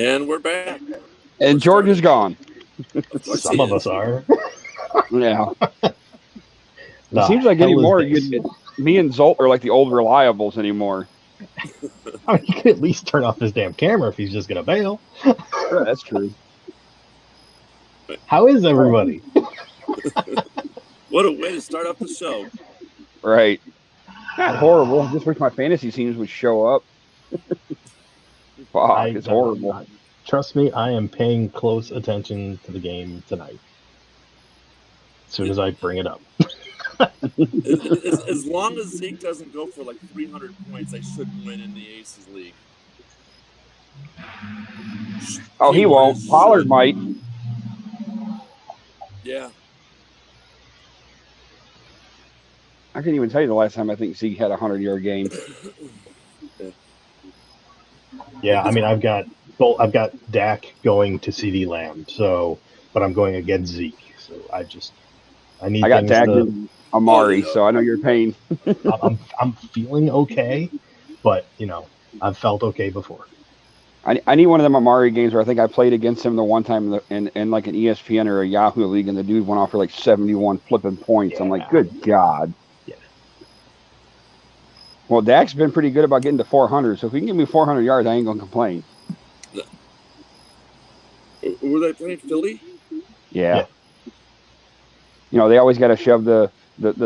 And we're back. And George is gone. Some of us are. Yeah. It seems like anymore, me and Zolt are like the old reliables anymore. I mean, you could at least turn off his damn camera if he's just going to bail. Yeah, that's true. How is everybody? What a way to start off the show. Right. Not horrible. I just wish my fantasy teams would show up. Fuck, it's horrible. Trust me, I am paying close attention to the game tonight. As soon as I bring it up. As long as Zeke doesn't go for like 300 points, I should win in the Aces League. Oh, he won't. Pollard might. Yeah. I can't even tell you the last time I think Zeke had a 100-yard game. Yeah, I mean, I've got Dak going to CD Lamb, but I'm going against Zeke, so I got Dak and Amari, so I know your pain. I'm feeling okay, but I've felt okay before. I need one of them Amari games where I think I played against him the one time in like an ESPN or a Yahoo league, and the dude went off for like 71 flipping points. Yeah. I'm like, good God. Yeah. Well, Dak's been pretty good about getting to 400, so if he can give me 400 yards, I ain't going to complain. Were they playing Philly? Yeah. They always got to shove the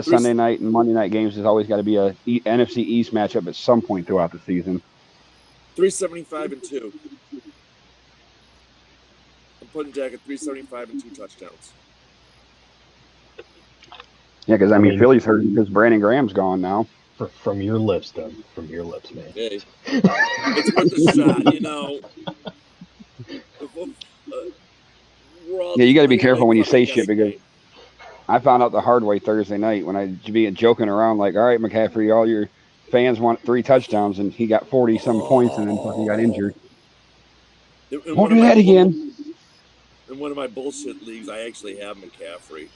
Sunday night and Monday night games. There's always got to be a NFC East matchup at some point throughout the season. 375 and 2. I'm putting Dak at 375 and 2 touchdowns. Yeah, because I mean Philly's hurt because Brandon Graham's gone now. From your lips, Doug. From your lips, man. Hey, it's worth a shot, Yeah, you got to be careful when you say shit because I found out the hard way Thursday night when I be joking around like, all right, McCaffrey, all your fans want 3 touchdowns, and he got 40-some points and then fucking got injured. Won't do that again. In one of my bullshit leagues, I actually have McCaffrey.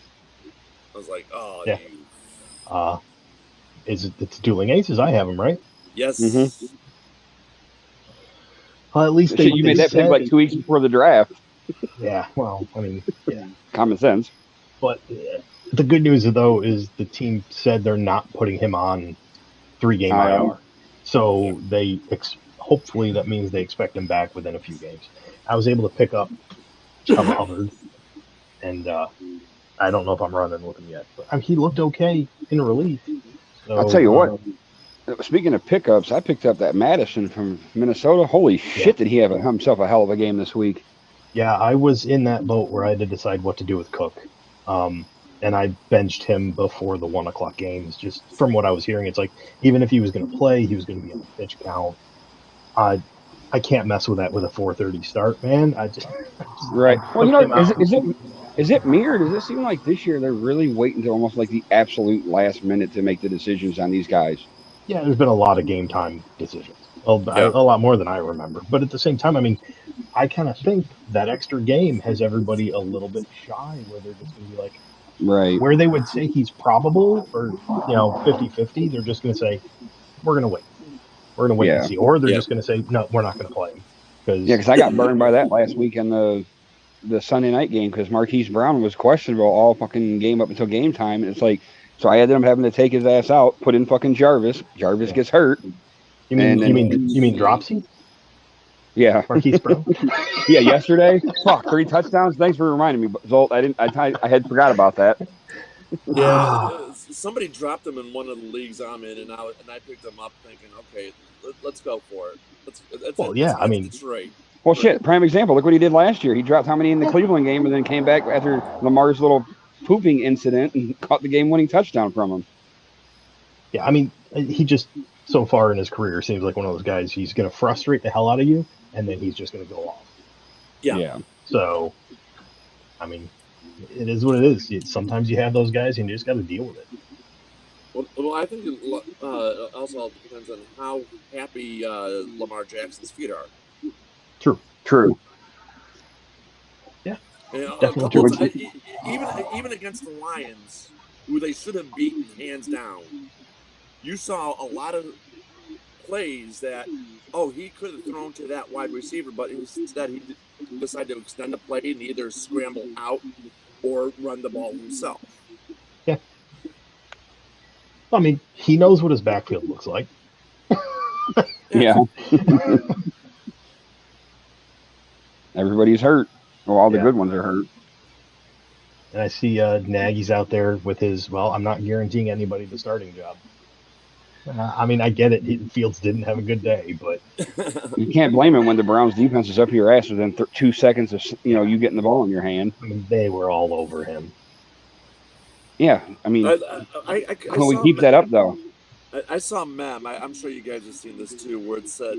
I was like, oh, yeah. Dude. It's Dueling Aces. I have him, right? Yes. Mm-hmm. Well, at least you made that pick like 2 weeks before the draft. Yeah, well, I mean, yeah. Common sense. But the good news, though, is the team said they're not putting him on 3-game IR. So hopefully that means they expect him back within a few games. I was able to pick up Chubb Hubbard, and I don't know if I'm running with him yet. But he looked okay in relief. So, I'll tell you what. Speaking of pickups, I picked up that Madison from Minnesota. Holy shit, did he have himself a hell of a game this week. Yeah, I was in that boat where I had to decide what to do with Cook. And I benched him before the 1 o'clock games. Just from what I was hearing, it's like even if he was going to play, he was going to be on the pitch count. I can't mess with that with a 4:30 start, man. Right. Well, is it me or does it seem like this year they're really waiting to almost like the absolute last minute to make the decisions on these guys? Yeah, there's been a lot of game time decisions, a lot more than I remember. But at the same time, I mean, I kind of think that extra game has everybody a little bit shy, where they're just going to be like, right, where they would say he's probable or 50-50, they're just going to say we're going to wait. We're going to wait and see, or they're just going to say no, we're not going to play him. Because I got burned by that last week in the Sunday night game because Marquise Brown was questionable all fucking game up until game time, and it's like, so I ended up having to take his ass out, put in fucking Jarvis. Jarvis gets hurt. You mean Dropsy? Yeah. Marquise Brown? Yeah, yesterday. Fuck, 3 touchdowns. Thanks for reminding me, Zolt. I had forgot about that. Yeah, somebody dropped him in one of the leagues I'm in, and I picked him up thinking, okay, let's go for it. That's Detroit. Well, shit, prime example. Look what he did last year. He dropped how many in the Cleveland game and then came back after Lamar's little pooping incident and caught the game-winning touchdown from him. Yeah, I mean, he just, so far in his career, seems like one of those guys, he's going to frustrate the hell out of you, and then he's just going to go off. Yeah. So, I mean, it is what it is. Sometimes you have those guys, and you just got to deal with it. Well, I think it also depends on how happy Lamar Jackson's feet are. True. Yeah, definitely. Even against the Lions, who they should have beaten hands down, you saw a lot of plays that, he could have thrown to that wide receiver, but instead he decided to extend the play and either scramble out or run the ball himself. Yeah. I mean, he knows what his backfield looks like. Yeah. Everybody's hurt. Well, all the good ones are hurt. And I see Nagy's out there with his, I'm not guaranteeing anybody the starting job. I mean, I get it. Fields didn't have a good day, but you can't blame him when the Browns defense is up your ass within 2 seconds of you getting the ball in your hand. I mean, they were all over him. Yeah, I mean, can we keep that up though? I saw a meme. I'm sure you guys have seen this too, where it said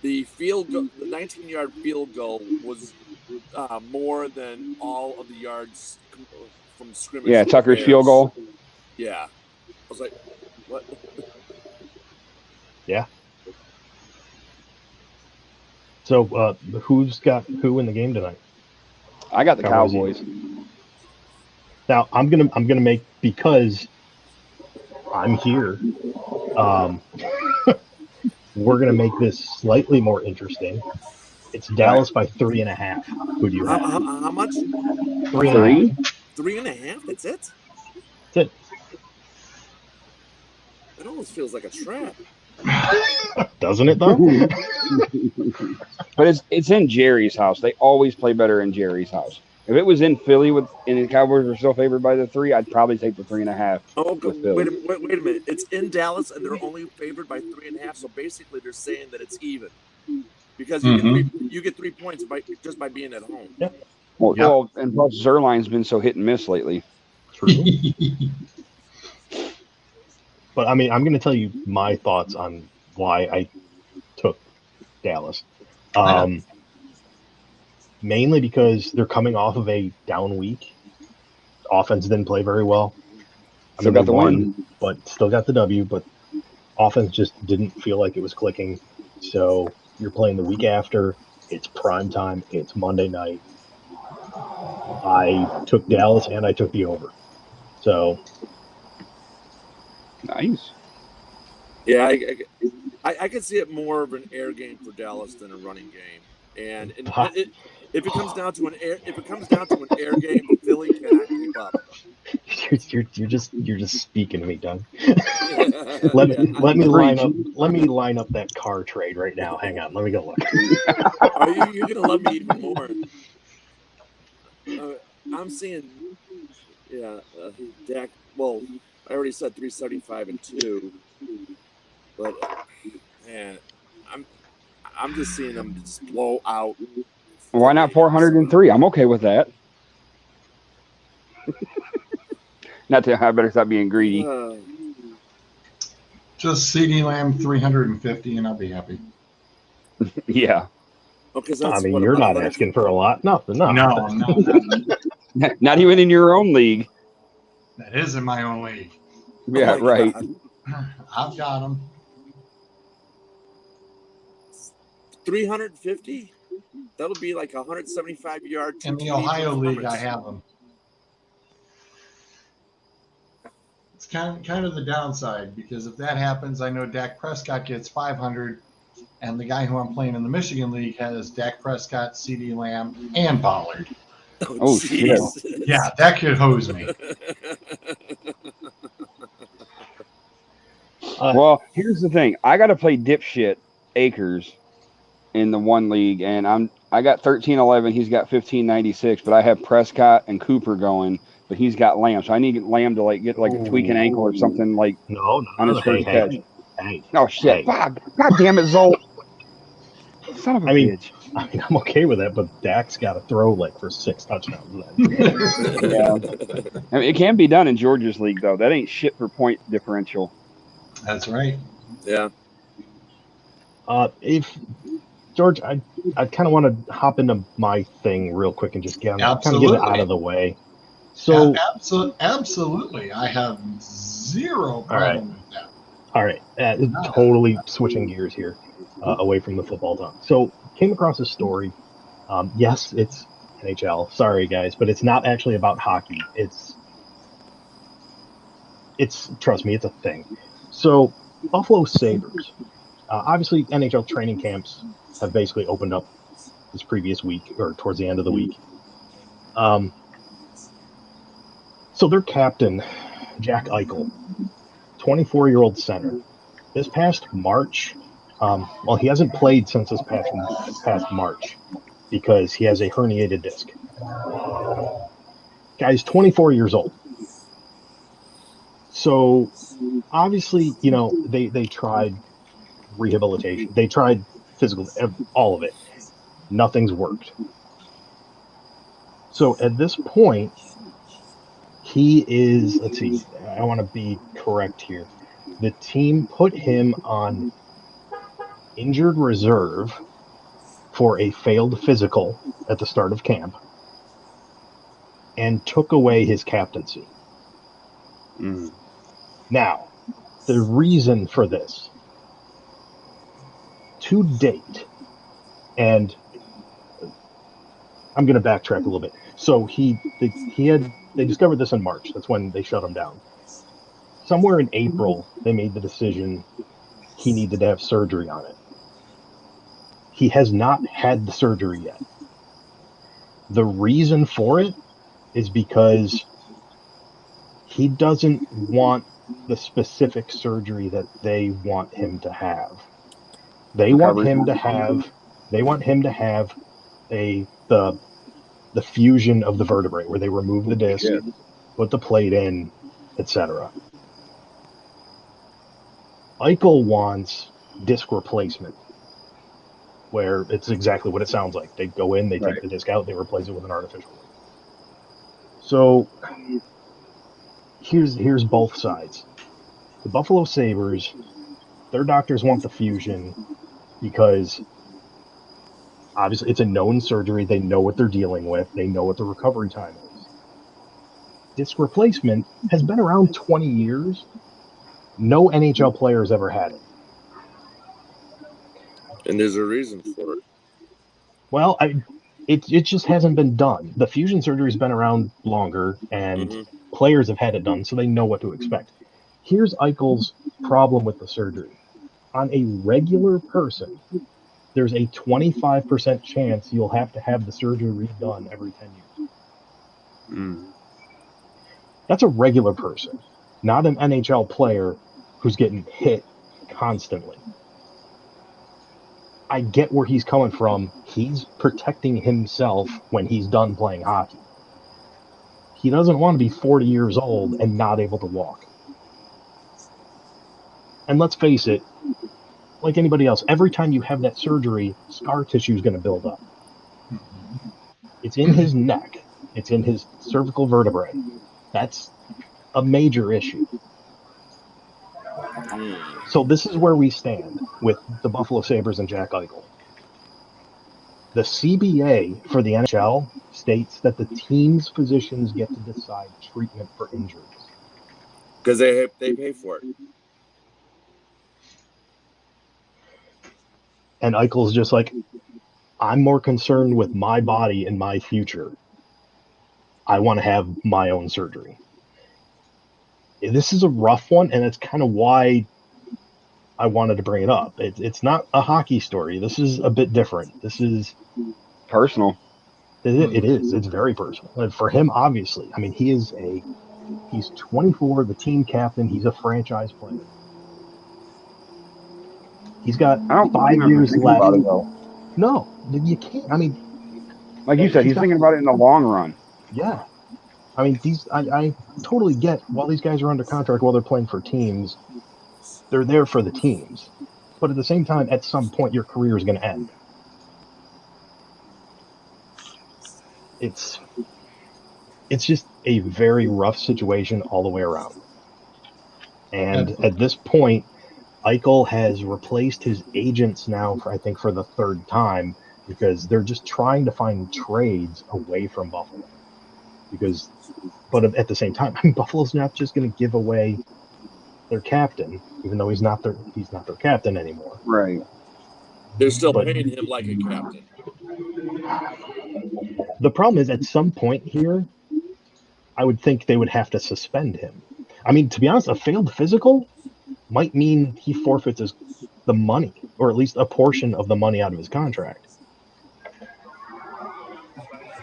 the 19-yard field goal was more than all of the yards from scrimmage. Yeah, Tucker's field goal. Yeah, I was like, what? Yeah. So, who's got who in the game tonight? I got the Cowboys. Now, I'm gonna make, because I'm here. We're gonna make this slightly more interesting. It's Dallas by 3.5. Who do you have? How much? 3.5. 3.5. That's it. That's it. It almost feels like a trap. Doesn't it though? But it's in Jerry's house. They always play better in Jerry's house. If it was in Philly and the Cowboys were still favored by the 3, I'd probably take the 3.5. Oh, wait a minute. It's in Dallas and they're only favored by 3.5. So basically, they're saying that it's even because you get 3 points just by being at home. Yeah. Well, and plus Zerline's been so hit and miss lately. True. But I mean, I'm going to tell you my thoughts on why I took Dallas. Mainly because they're coming off of a down week. Offense didn't play very well. Still got the win, but still got the W. But offense just didn't feel like it was clicking. So you're playing the week after. It's prime time. It's Monday night. I took Dallas and I took the over. So nice. Yeah, I could see it more of an air game for Dallas than a running game. And if it comes down to an air game, Philly cannot keep up. You're just speaking to me, Doug. Let me line up that car trade right now. Hang on, let me go look. Are you're gonna love me even more? I'm seeing, Dak. Well, I already said 375 and 2, but man, I'm just seeing them just blow out. Why not 403? I'm okay with that. I better stop being greedy. Just CD Lamb 350 and I'll be happy. Yeah. Okay, I mean, you're not asking for a lot. No, I'm not. Not even in your own league. That is in my own league. Yeah, right. God. I've got them. 350? That'll be like 175 yards. In the Ohio League, I have them. It's kind of the downside, because if that happens, I know Dak Prescott gets 500, and the guy who I'm playing in the Michigan League has Dak Prescott, CeeDee Lamb, and Pollard. Oh shit! Yeah, that could hose me. Well, here's the thing: I got to play dipshit Akers in the one league, and I got 1311. He's got 1596, but I have Prescott and Cooper going, but he's got Lamb, so I need Lamb to get a tweak an ankle or something on his first catch. Hey, oh shit! God damn it, Zolt! Son of a bitch. I mean, I'm okay with that, but Dak's got to throw for 6 touchdowns. Yeah, I mean, it can be done in Georgia's league though. That ain't shit for point differential. That's right. Yeah. If George, I kind of want to hop into my thing real quick and just kind of get it out of the way. So absolutely, I have zero problem with that. All right, totally switching gears here, away from the football talk. So came across a story. Yes, it's NHL. Sorry guys, but it's not actually about hockey. It's trust me, it's a thing. So Buffalo Sabres Obviously, NHL training camps have basically opened up this previous week or towards the end of the week. So their captain, Jack Eichel, 24-year-old center, this past March, well, he hasn't played since this past March because he has a herniated disc. Guy's 24 years old. So obviously, they tried rehabilitation. They tried physical, all of it. Nothing's worked. So at this point, he is, let's see, I want to be correct here. The team put him on injured reserve for a failed physical at the start of camp and took away his captaincy. Mm. Now, the reason for this, to date, and I'm going to backtrack a little bit. So they discovered this in March. That's when they shut him down. Somewhere in April, they made the decision he needed to have surgery on it. He has not had the surgery yet. The reason for it is because he doesn't want the specific surgery that they want him to have. They want Recovery. him to have the fusion of the vertebrae where they remove the disc, Yeah. put the plate in, etc. Eichel wants disc replacement, where it's exactly what it sounds like. They go in, they take Right. the disc out, they replace it with an artificial one. So here's both sides. The Buffalo Sabres, their doctors want the fusion because obviously it's a known surgery. They know what they're dealing with. They know what the recovery time is. Disc replacement has been around 20 years. No NHL player has ever had it. And there's a reason for it. Well, it just hasn't been done. The fusion surgery's been around longer, and players have had it done, so they know what to expect. Here's Eichel's problem with the surgery. On a regular person, there's a 25% chance you'll have to have the surgery redone every 10 years. Mm. That's a regular person, not an NHL player who's getting hit constantly. I get where he's coming from. He's protecting himself when he's done playing hockey. He doesn't want to be 40 years old and not able to walk. And let's face it, like anybody else, every time you have that surgery, scar tissue is going to build up. It's in his neck, it's in his cervical vertebrae. That's a major issue. So this is where we stand with the Buffalo Sabres and Jack Eichel. The CBA for the NHL states that the team's physicians get to decide treatment for injuries. Because they pay for it. And Eichel's just like, I'm more concerned with my body and my future. I want to have my own surgery. This is a rough one, and it's kind of why I wanted to bring it up. It's not a hockey story. This is a bit different. This is Personal. It is. It's very personal. And for him, obviously, I mean, he's 24, the team captain. He's a franchise player. He's got I don't blame 5 him for years thinking left. about it though. No, you can't. I mean, Like you said, he's thinking about it in the long run. yeah. I mean, I totally get while these guys are under contract, while they're playing for teams, they're there for the teams. But at the same time, at some point, your career is going to end. It's just a very rough situation all the way around. And at this point, Eichel has replaced his agents now for, I think, for the third time, because they're just trying to find trades away from Buffalo. But at the same time, I mean, Buffalo's not just going to give away their captain, even though he's not their captain anymore. Right. They're still paying him like a captain. The problem is, at some point here, I would think they would have to suspend him. I mean, to be honest, a failed physical might mean he forfeits the money, or at least a portion of the money out of his contract.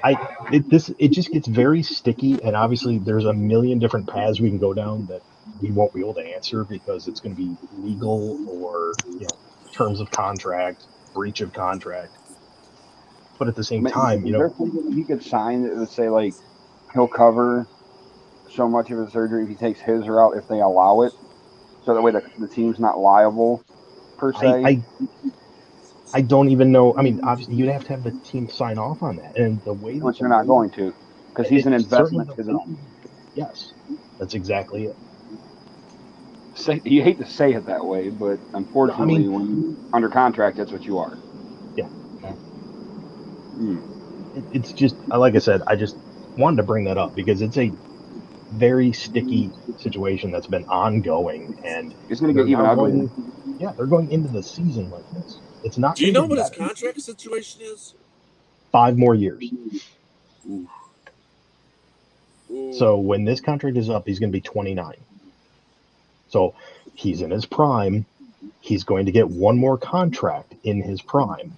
It just gets very sticky, and obviously there's a million different paths we can go down that we won't be able to answer because it's going to be legal or terms of contract, breach of contract. But at the same time, Is there something that he could sign that would say like he'll cover so much of his surgery if he takes his route if they allow it, so that way the team's not liable per I, se? I I don't even know. I mean, obviously you'd have to have the team sign off on that, and the way that Which they're not going to, because he's an it's certainly investment the to them. yes, that's exactly it. You hate to say it that way, but No, I unfortunately, mean, when you're under contract, that's what you are. yeah. Hmm. It's just like I said, I just wanted to bring that up because it's a very sticky situation that's been ongoing, and It's going to they're get even now uglier. they're going into the season like this. It's not Do you going to know get what his better. contract situation is? 5 more years. Ooh. Ooh. So when this contract is up, he's going to be 29. So he's in his prime. He's going to get one more contract in his prime.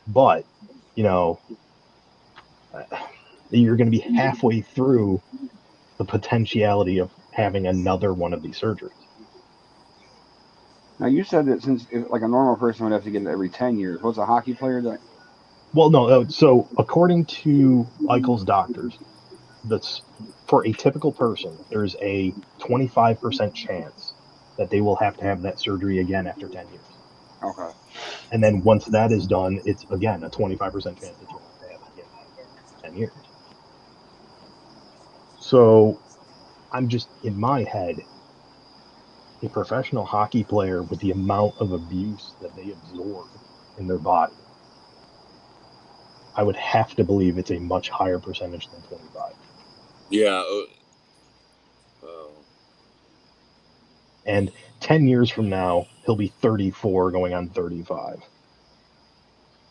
But, you know, you're going to be halfway through the potentiality of having another one of these surgeries. Now you said that since like a normal person would have to get it every 10 years. What's a hockey player that? Well, no. So according to Eichel's doctors, that's for a typical person, there's a 25% chance that they will have to have that surgery again after 10 years. Okay. And then once that is done, it's again a 25% chance that you'll have to have it again after 10 years. So I'm just in my head, a professional hockey player with the amount of abuse that they absorb in their body, I would have to believe it's a much higher percentage than 25. Yeah. And 10 years from now, he'll be 34 going on 35.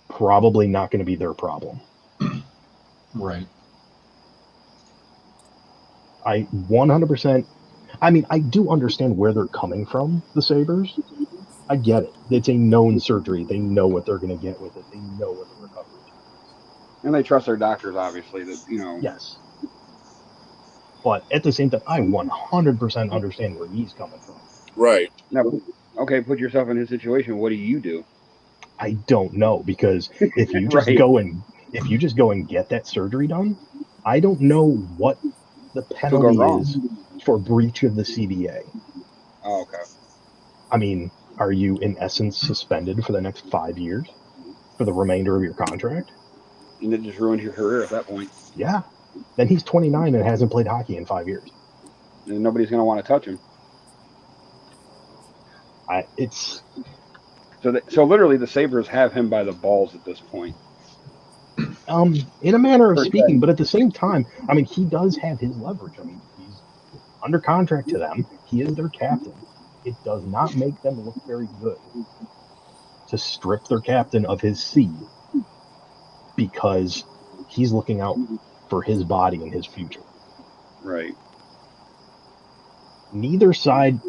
Probably not going to be their problem. Right. I 100%. I mean, I do understand where they're coming from, the Sabres. I get it. It's a known surgery. They know what they're going to get with it. They know what the recovery time is. And they trust their doctors, obviously. That Yes. But at the same time, I 100% understand where he's coming from. Right. Now, okay, put yourself in his situation. What do you do? I don't know because if you just Right. go and get that surgery done, I don't know what the Could go penalty wrong. is for breach of the CBA. Oh, okay. I mean, are you in essence suspended for the next 5 years for the remainder of your contract? And it just ruins your career at that point. Yeah. Then he's 29 and hasn't played hockey in 5 years. And nobody's going to want to touch him. It's So literally, the Sabres have him by the balls at this point. in a manner of Per speaking, se. but at the same time, I mean, he does have his leverage. I mean, he's under contract to them. He is their captain. It does not make them look very good to strip their captain of his seat because he's looking out for his body and his future. Right. Neither side,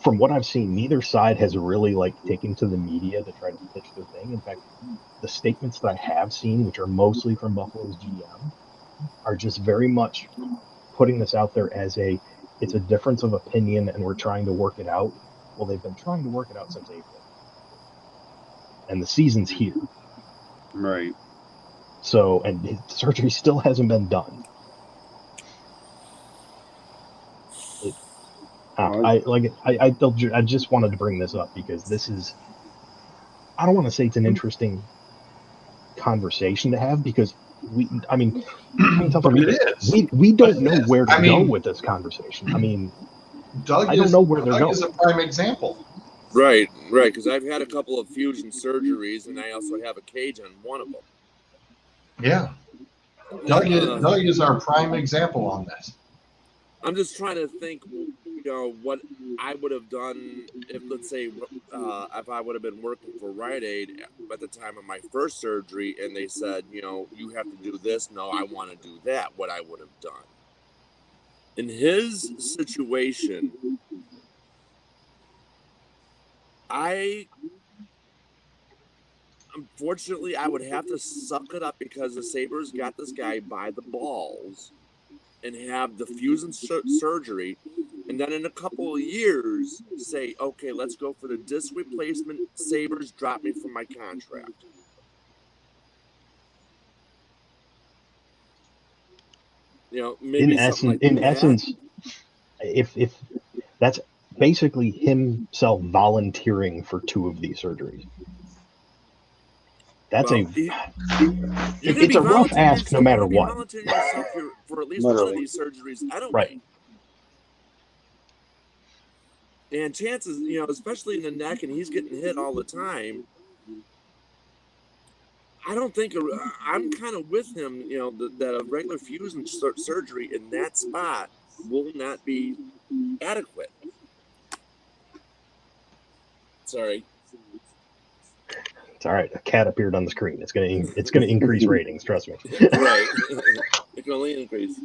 from what I've seen, neither side has really like taken to the media to try to pitch their thing. In fact, the statements that I have seen, which are mostly from Buffalo's GM, are just very much putting this out there as it's a difference of opinion and we're trying to work it out. Well, they've been trying to work it out since April. And the season's here. Right. So, and his surgery still hasn't been done. I just wanted to bring this up because this is, I don't want to say it's an interesting conversation to have because I mean tell But from it either. is. We But don't it know is. where to I go mean, with this conversation. I mean, Doug I don't is know where they're Doug going. is a prime example. Right. Because I've had a couple of fusion surgeries, and I also have a cage on one of them. Yeah. Doug is our prime example on this. I'm just trying to think, what I would have done if, let's say, if I would have been working for Rite Aid at the time of my first surgery, and they said, you have to do this. No, I want to do that. What I would have done in his situation, Unfortunately, I would have to suck it up because the Sabres got this guy by the balls and have the fusion surgery, and then in a couple of years say, okay, let's go for the disc replacement. Sabres drop me from my contract. Maybe something like in that. essence, if that's basically himself volunteering for 2 of these surgeries. That's Well, you're going to it's be a rough volunteering ask no matter what. volunteering yourself for at least one of Literally. these surgeries anyway. Right. And chances, especially in the neck, and he's getting hit all the time. I don't think I'm kind of with him. That a regular fusion surgery in that spot will not be adequate. Sorry. It's all right. A cat appeared on the screen. It's gonna increase ratings. Trust me. Right. It can only increase.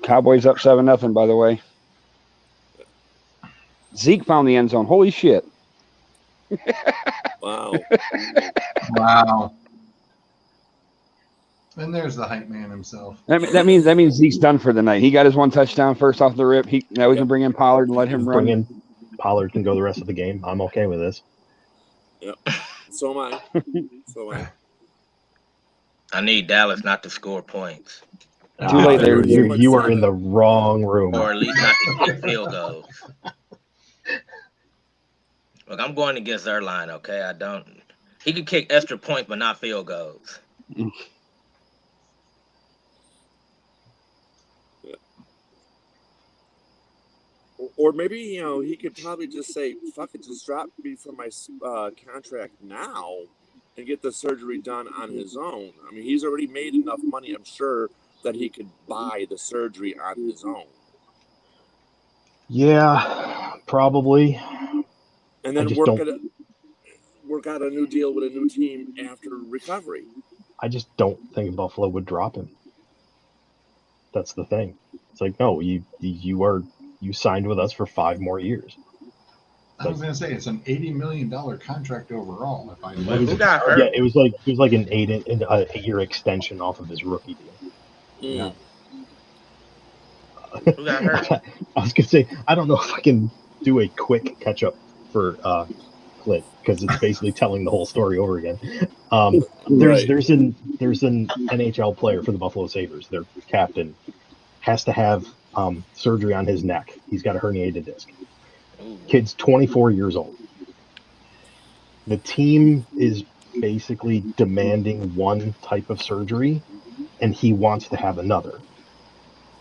Cowboys up 7-0. By the way, Zeke found the end zone. Holy shit! Wow. Wow. And there's the hype man himself. That means Zeke's done for the night. He got his 1 touchdown first off the rip. Now we can bring in Pollard and let him run. Bring in Pollard can go the rest of the game. I'm okay with this. Yep. So am I. So am I. I need Dallas not to score points. Too late there. You are in the wrong room. Or at least not to kick field goals. Look, I'm going against their line, okay? He can kick extra points, but not field goals. Yeah. Or maybe, he could probably just say, fuck it, just drop me from my contract now and get the surgery done on his own. I mean, he's already made enough money, I'm sure, that he could buy the surgery on his own. Yeah, probably. And then work out a new deal with a new team after recovery. I just don't think Buffalo would drop him. That's the thing. It's like, no, you signed with us for 5 more years. I was going to say it's an $80 million contract overall. If I Who got hurt? Yeah, it was like an 8-year extension off of his rookie deal. Yeah. Who got hurt? I was gonna say I don't know if I can do a quick catch up for Clint because it's basically telling the whole story over again. There's an NHL player for the Buffalo Sabres. Their captain has to have surgery on his neck. He's got a herniated disc. Kid's 24 years old. The team is basically demanding one type of surgery, and he wants to have another.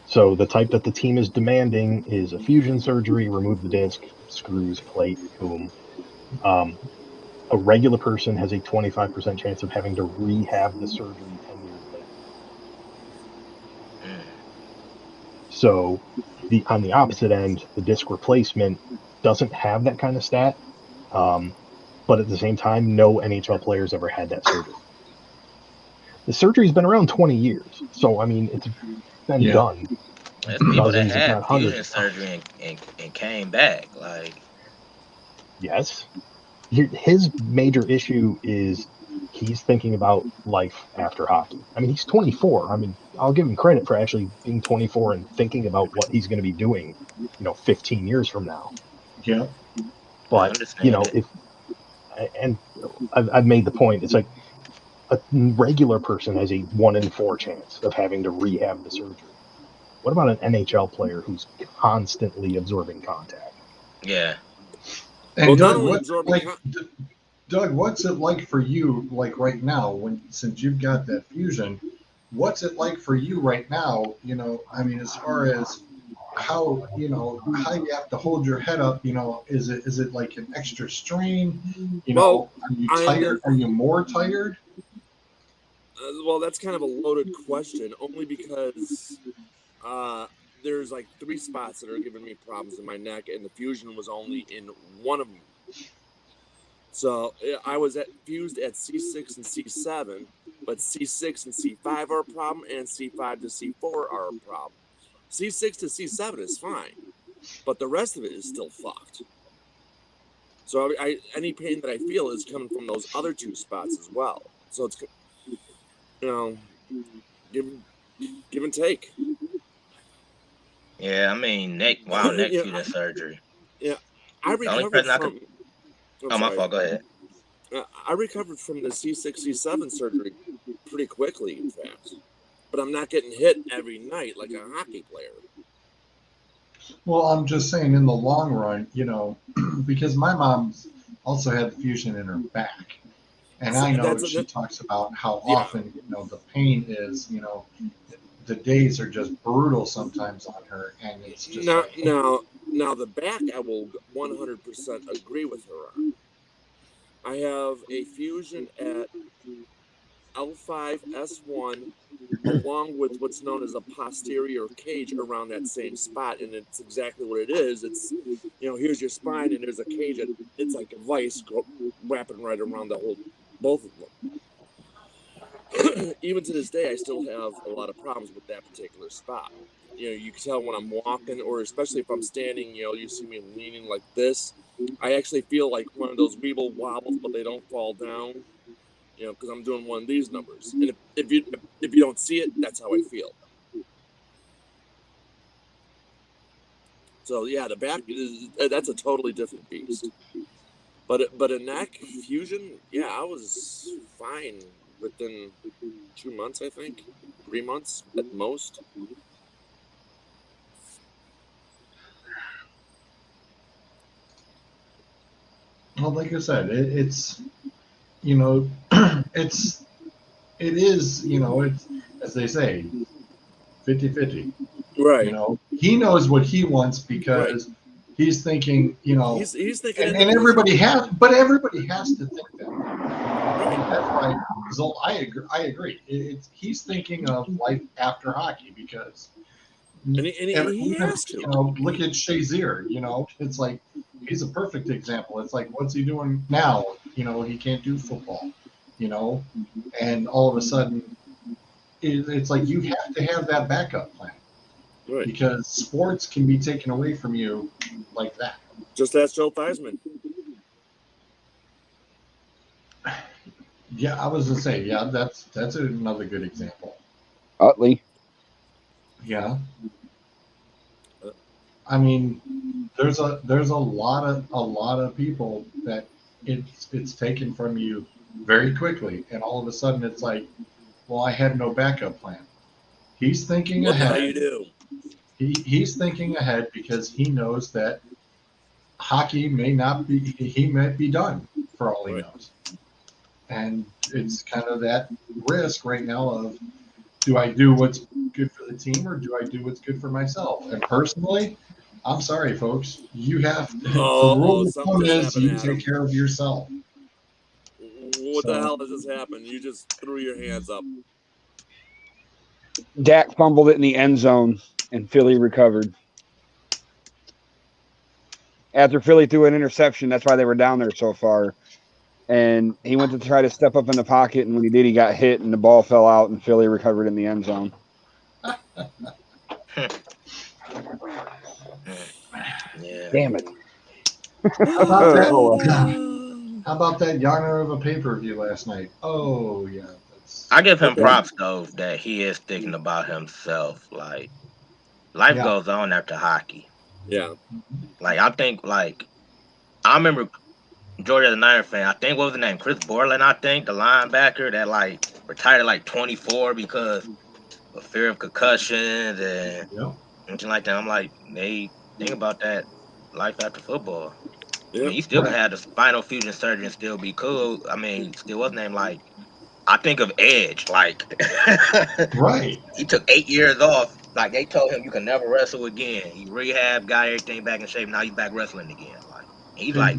So the type that the team is demanding is a fusion surgery, remove the disc, screws, plate, boom. A regular person has a 25% chance of having to rehab the surgery 10 years later. So on the opposite end, the disc replacement doesn't have that kind of stat. But at the same time, no NHL players ever had that surgery. The surgery's been around 20 years. So, I mean, it's been done. There's people that dozens, if had not hundreds fusion of times. surgery and came back. Like, Yes. His major issue is he's thinking about life after hockey. I mean, he's 24. I mean, I'll give him credit for actually being 24 and thinking about what he's going to be doing, 15 years from now. Yeah. But, I've made the point. It's like a regular person has a 1 in 4 chance of having to rehab the surgery. What about an NHL player who's constantly absorbing contact? Yeah. And Doug, what's it like for you, like right now, since you've got that fusion? What's it like for you right now? I mean, as far as how you have to hold your head up. Is it like an extra strain? Are you tired? Are you more tired? Well, that's kind of a loaded question, only because there's like 3 spots that are giving me problems in my neck, and the fusion was only in one of them. So I was fused at C6 and C7, but C6 and C5 are a problem, and C5 to C4 are a problem. C6 to C7 is fine, but the rest of it is still fucked. So any pain that I feel is coming from those other two spots as well. So it's, give give and take. Yeah, I mean, neck yeah, fusion surgery. yeah. I The only recovered person I could. from. I'm Oh, my sorry. fault. Go ahead. I recovered from the C6C7 surgery pretty quickly, in fact. But I'm not getting hit every night like a hockey player. Well, I'm just saying in the long run, because my mom's also had the fusion in her back. And I know she talks about how often, the pain is, the days are just brutal sometimes on her. And it's just now the back, I will 100% agree with her on. I have a fusion at L5S1 along with what's known as a posterior cage around that same spot, and it's exactly what it is. It's, here's your spine, and there's a cage. It's like a vice wrapping right around the whole, both of them. Even to this day, I still have a lot of problems with that particular spot. You can tell when I'm walking, or especially if I'm standing. You see me leaning like this. I actually feel like one of those weeble wobbles, but they don't fall down. Because I'm doing one of these numbers, and if you don't see it, that's how I feel. So yeah, the back that's a totally different beast. But a neck fusion, yeah, I was fine within 2 months, I think, 3 months at most. well, like I said, it's it's it is it's as they say 50-50. Right. He knows what he wants Right. because he's thinking, he's thinking and in the future. everybody has to think that. Right. That's why Zol, I agree. He's thinking of life after hockey because and he has to. Look at Shazier, it's like he's a perfect example. It's like, what's he doing now? He can't do football, and all of a sudden it's like you have to have that backup plan. Right. Because sports can be taken away from you like that. Just ask Joe Theismann. Yeah, I was gonna say, yeah, that's another good example. Utley. Yeah. I mean, there's a lot of people that it's taken from you very quickly, and all of a sudden it's like, well, I had no backup plan. He's thinking ahead. What the hell you do? He's thinking ahead because he knows that hockey may not be, he might be done for all he knows. And it's kind of that risk right now of, do I do what's good for the team or do I do what's good for myself? And personally, I'm sorry, folks. You have to, the rule of thumb is you take care of yourself. What the hell has just happened? You just threw your hands up. Dak fumbled it in the end zone, and Philly recovered. After Philly threw an interception, that's why they were down there so far. And he went to try to step up in the pocket, and when he did, he got hit, and the ball fell out, and Philly recovered in the end zone. Yeah. Damn it. How about that? How about that yarner of a pay-per-view last night? Oh yeah. I give him props though that he is thinking about himself. Like life goes on after hockey. Yeah. Like I think I remember Georgia the Niner fan. I think what was the name? Chris Borland, I think, the linebacker that retired at 24 because of fear of concussions and anything like that. I'm like, they think about that life after football. Yep. I mean, you still can have the spinal fusion surgery and still be cool. I mean, still what's name I think of Edge, right. He took 8 years off. Like they told him you can never wrestle again. He rehab, got everything back in shape. Now he's back wrestling again. He's like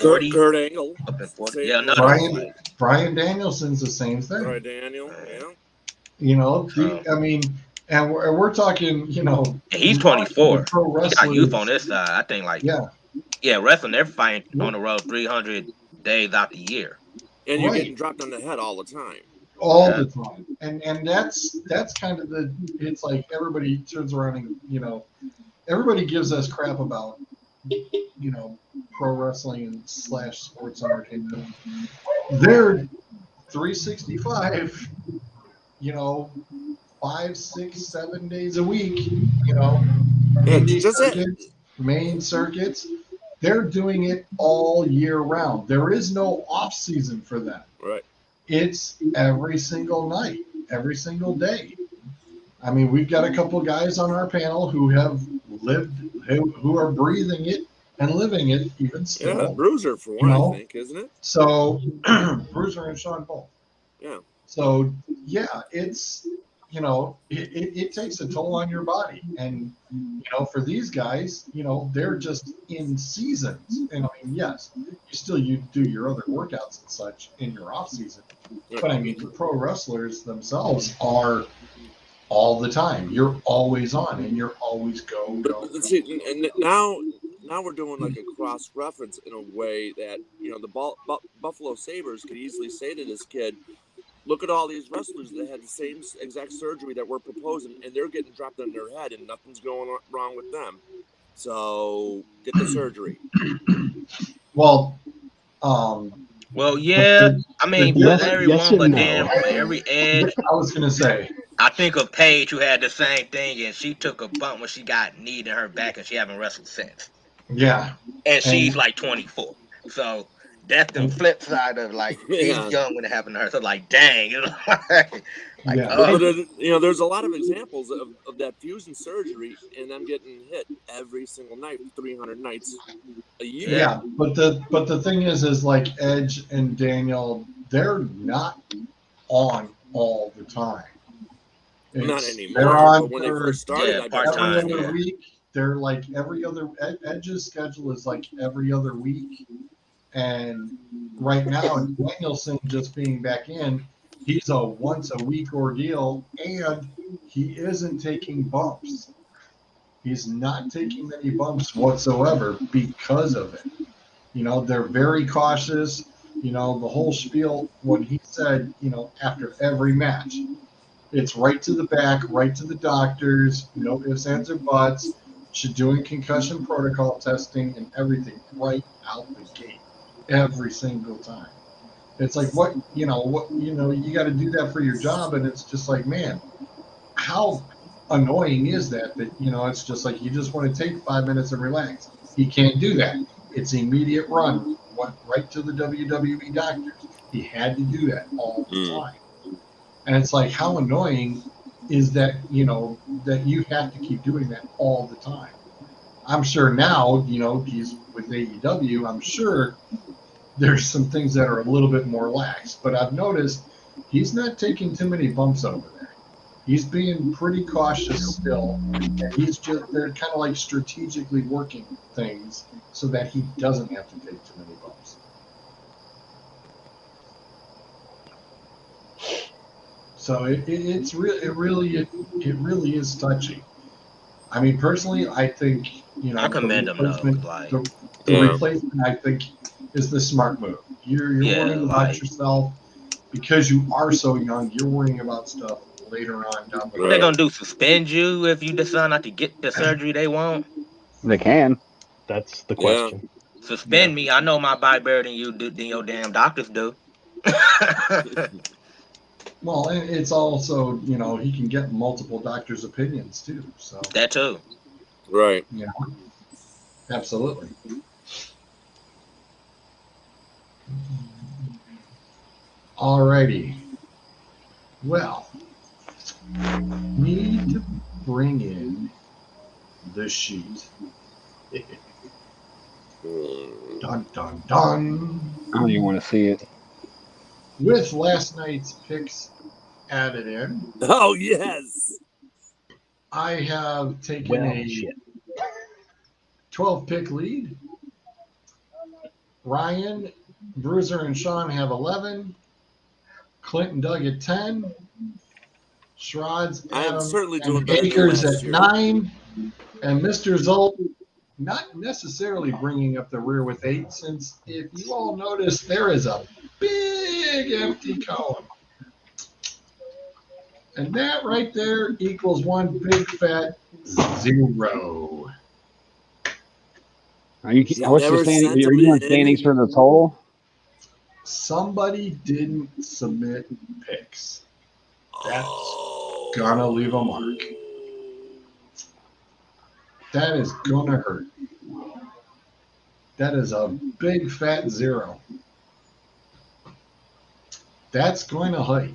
40. Kurt Angle. Up in 40. Yeah, Brian Danielson's the same thing. Brian Daniel, yeah. I mean, and we're talking, he's 24. He got youth on this side. I think wrestling, they're fighting on the road 300 days out the year. And you're getting dropped on the head all the time. All the time. And that's kind of it's like everybody turns around and, everybody gives us crap about, pro wrestling / sports entertainment. They're 365, 5, 6, 7 days a week, Yeah, indie just it. circuits, main circuits. They're doing it all year round. There is no off season for them. Right. It's every single night, every single day. I mean, we've got a couple guys on our panel who have lived, who are breathing it and living it even Yeah, still. Bruiser for one, I think, isn't it? So Bruiser and Sean both. Yeah. So yeah, it's it takes a toll on your body, and for these guys, they're just in seasons. And I mean, yes, you do your other workouts and such in your off season, but I mean, the pro wrestlers themselves are all the time. You're always on, and you're always go. But see, and now we're doing like a cross reference in a way that the Buffalo Sabres could easily say to this kid, look at all these wrestlers that had the same exact surgery that we're proposing, and they're getting dropped on their head, and nothing's going wrong with them. So get the surgery. Well, yeah. I mean, for yes, everyone, and but no. then for every Edge, I was gonna say, I think of Paige who had the same thing, and she took a bump when she got knee in her back, and she haven't wrestled since. yeah, And she's and like 24, so that's the flip side of like she was Yeah. young when it happened to her. So like, dang, yeah. But there's a lot of examples of that fusion surgery, and I'm getting hit every single night, 300 nights a year. Yeah, but the thing is like Edge and Daniel, they're not on all the time. Not They're anymore, on but when they for first started, Yeah, I bet every part-time, other yeah. week. They're like every other. Edge's schedule is like every other week, and right now Danielson just being back in, he's a once a week ordeal, and he isn't taking bumps. He's not taking any bumps whatsoever because of it. They're very cautious. The whole spiel, what he said, after every match, it's right to the back, right to the doctors, no ifs, ands, or buts. She's doing concussion protocol testing and everything right out the gate every single time. It's like, you got to do that for your job. And it's just like, man, how annoying is that it's just like you just want to take 5 minutes and relax. He can't do that. It's immediate run, went right to the WWE doctors. He had to do that all the time. And it's like, how annoying is that, that you have to keep doing that all the time. I'm sure now, he's with AEW, I'm sure there's some things that are a little bit more lax, but I've noticed he's not taking too many bumps over there. He's being pretty cautious still, and they're kind of like strategically working things so that he doesn't have to take too many bumps. So it really is touchy. I mean, personally, I think I commend him though. Like, the replacement I think is the smart move. You're worrying about yourself because you are so young. You're worrying about stuff later on down the road. What they gonna do? Suspend you if you decide not to get the surgery they want? They can. That's the question. Suspend me. I know my body better than you do, than your damn doctors do. Well, and it's also, he can get multiple doctors' opinions too. So that too. Right. Yeah. Absolutely. Alrighty. Well, need to bring in the sheet. Dun dun dun. I don't even want to see it. With last night's picks added in. Oh yes. I have taken a 12-pick lead. Ryan, Bruiser, and Sean have 11. Clint and Doug at 10. Shrods, Adam, certainly doing and better than Akers last at year. 9. And Mr. Zolt not necessarily bringing up the rear with 8, since if you all notice, there is a big empty column. And that right there equals one big fat 0. What's the never standing? sent Are him you doing in. standings for the total? Somebody didn't submit picks. That's Oh. gonna leave a mark. That is gonna hurt. That is a big fat 0. That's going to hurt.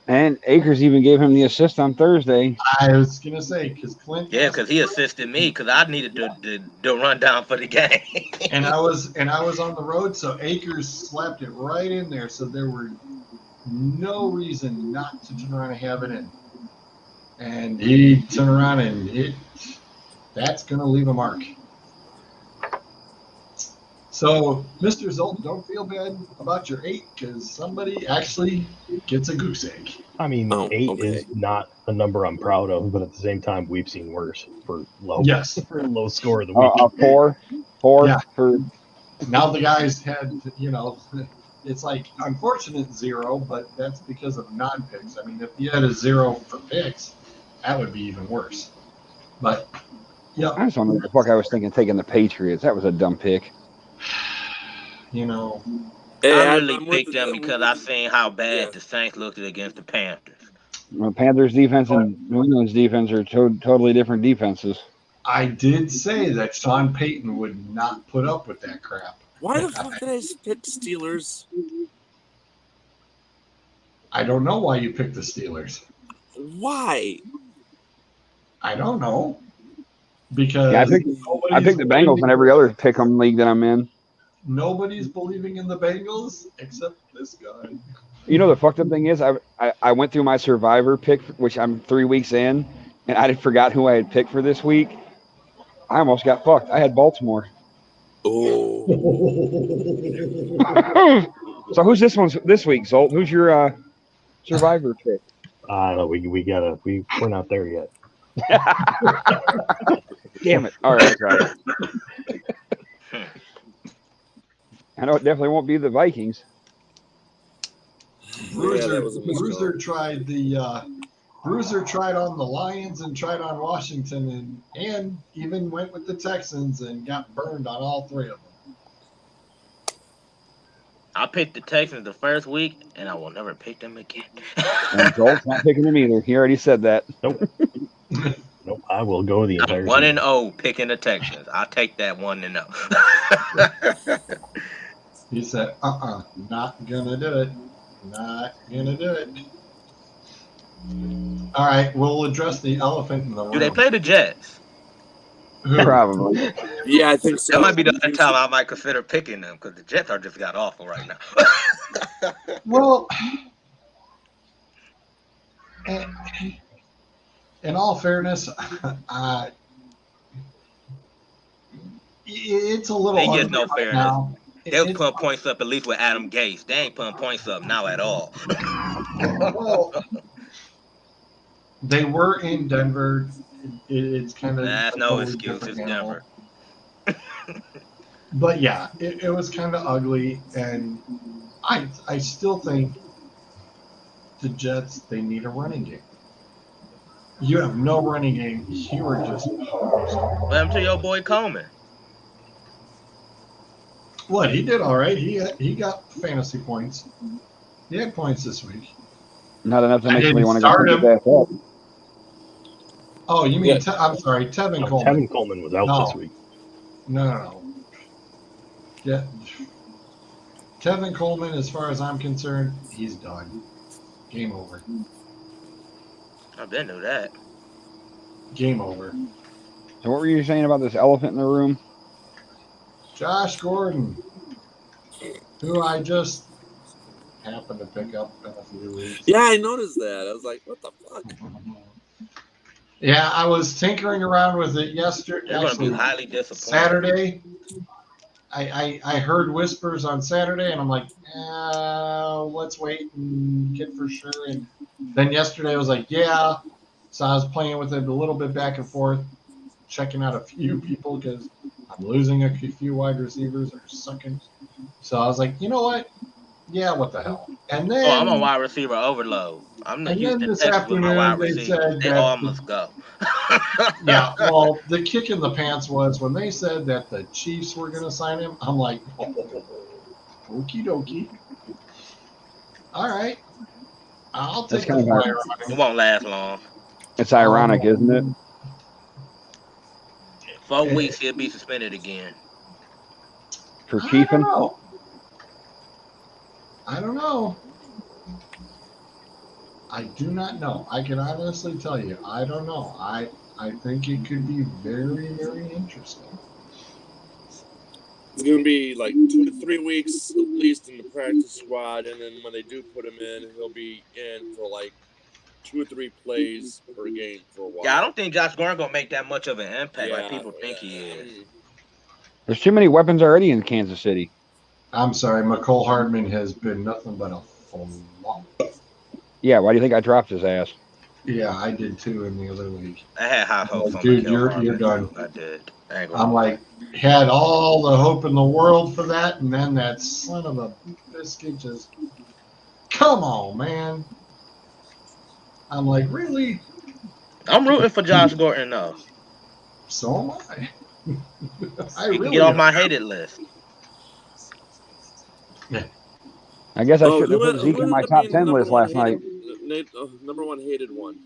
And Akers even gave him the assist on Thursday. I was gonna say because Clint. Yeah, because he assisted me because I needed to run down for the game. and I was on the road, so Akers slapped it right in there. So there were no reason not to turn around and have it in. And he turned around and that's gonna leave a mark. So, Mr. Zolt, don't feel bad about your 8 because somebody actually gets a goose egg. I mean, 8 is not a number I'm proud of, but at the same time, we've seen worse for low. Yes. For low score of the week. 4 Yeah. for. Now the guys had, it's like unfortunate 0, but that's because of non-picks. I mean, if you had a 0 for picks, that would be even worse. But, yeah. I just don't know what the fuck I was thinking taking the Patriots. That was a dumb pick. You know. Hey, I really picked them because I seen how bad the Saints looked against the Panthers. Well, Panthers defense and New England's defense are totally different defenses. I did say that Sean Payton would not put up with that crap. Why the fuck did I pick Steelers? I don't know why you picked the Steelers. Why? I don't know. Because I picked the Bengals in every other pick 'em league that I'm in. Nobody's believing in the Bengals except this guy. You know the fucked up thing is I went through my Survivor pick, which I'm 3 weeks in, and I forgot who I had picked for this week. I almost got fucked. I had Baltimore. Oh. So who's this week, Zolt? Who's your Survivor pick? I don't know. We're not there yet. Damn it! All right. I know it definitely won't be the Vikings. Bruiser tried Bruiser tried on the Lions and tried on Washington and even went with the Texans and got burned on all 3 of them. I picked the Texans the first week, and I will never pick them again. And Zolt's not picking them either. He already said that. Nope. Nope. I will go the entire. I'm 1-0 picking the Texans. I'll take that 1-0. He said, not gonna do it. Not gonna do it. All right, we'll address the elephant in the room. Do they play the Jets? Probably. Yeah, I think so. That might be the only time I might consider picking them because the Jets are just got awful right now. Well, in all fairness, it's a little. They get no fairness. Now. They'll put points up at least with Adam Gase. They ain't putting points up now at all. Well, they were in Denver. It's kind of that's no excuse. It's Denver. But yeah, it was kind of ugly, and I still think the Jets, they need a running game. You have no running game. You are just hosed. What happened to your boy Coleman? What, he did all right. He got fantasy points. He had points this week. Not enough to make me want to start go him. back up. Oh, you mean I'm sorry, Tevin Coleman. Tevin Coleman was out this week. No. Yeah, Tevin Coleman, as far as I'm concerned, he's done. Game over. I didn't know that. Game over. So what were you saying about this elephant in the room? Josh Gordon, who I just happened to pick up in a few weeks. Yeah, I noticed that. I was like, what the fuck? Yeah, I was tinkering around with it yesterday. You're going to be highly disappointed. Saturday. I heard whispers on Saturday, and I'm like, let's wait and get for sure. And then yesterday I was like, yeah. So I was playing with it a little bit back and forth, checking out a few people because I'm losing a few wide receivers or sucking. So I was like, you know what? Yeah, what the hell? And then I'm on wide receiver overload. I'm the And then Houston this Texans with my afternoon wide they receivers. said They that all must go. yeah, well, the kick in the pants was when they said that the Chiefs were going to sign him. I'm like, oh, okie dokie. All right, I'll That's take the kind of flyer on It him. won't last long. it's ironic, isn't it? 4 Eh, weeks, he'll be suspended again. For I don't chiefing. know. I don't know. I do not know. I can honestly tell you, I don't know. I think it could be very, very interesting. It's going to be like 2 to 3 weeks at least in the practice squad, and then when they do put him in, he'll be in for like 2 or 3 plays per game for a Yeah, I while. don't think Josh Gordon gonna make that much of an impact like Yeah, people think he yeah. is. There's too many weapons already in Kansas City. I'm sorry, McCole Hardman has been nothing but a flop. Yeah, why do you think I dropped his ass? Yeah, I did too in the other league. I had high I'm hopes like, for dude, Mikael you're Hardman done. too. I did. I ain't gonna I'm lie. like, had all the hope in the world for that, and then that son of a biscuit just, come on, man. I'm like, really? I'm rooting for Josh Gordon though. So am I. I He can get really off am. my hated list. I guess I Oh, shouldn't have put Zeke who in ended my up top being 10 list last night. number one hated one?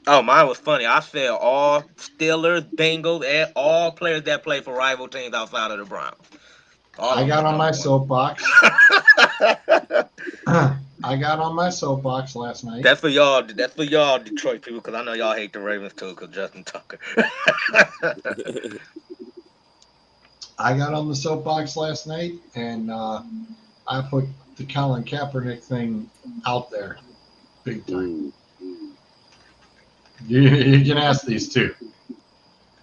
Oh, mine was funny. I said all Steelers, Bengals, and all players that play for rival teams outside of the Browns. All I of them got were on my number soapbox. one. I got on my soapbox last night. That's for y'all. That's for y'all, Detroit people, because I know y'all hate the Ravens too, because Justin Tucker. I got on the soapbox last night, and I put the Colin Kaepernick thing out there big time. You can ask these two.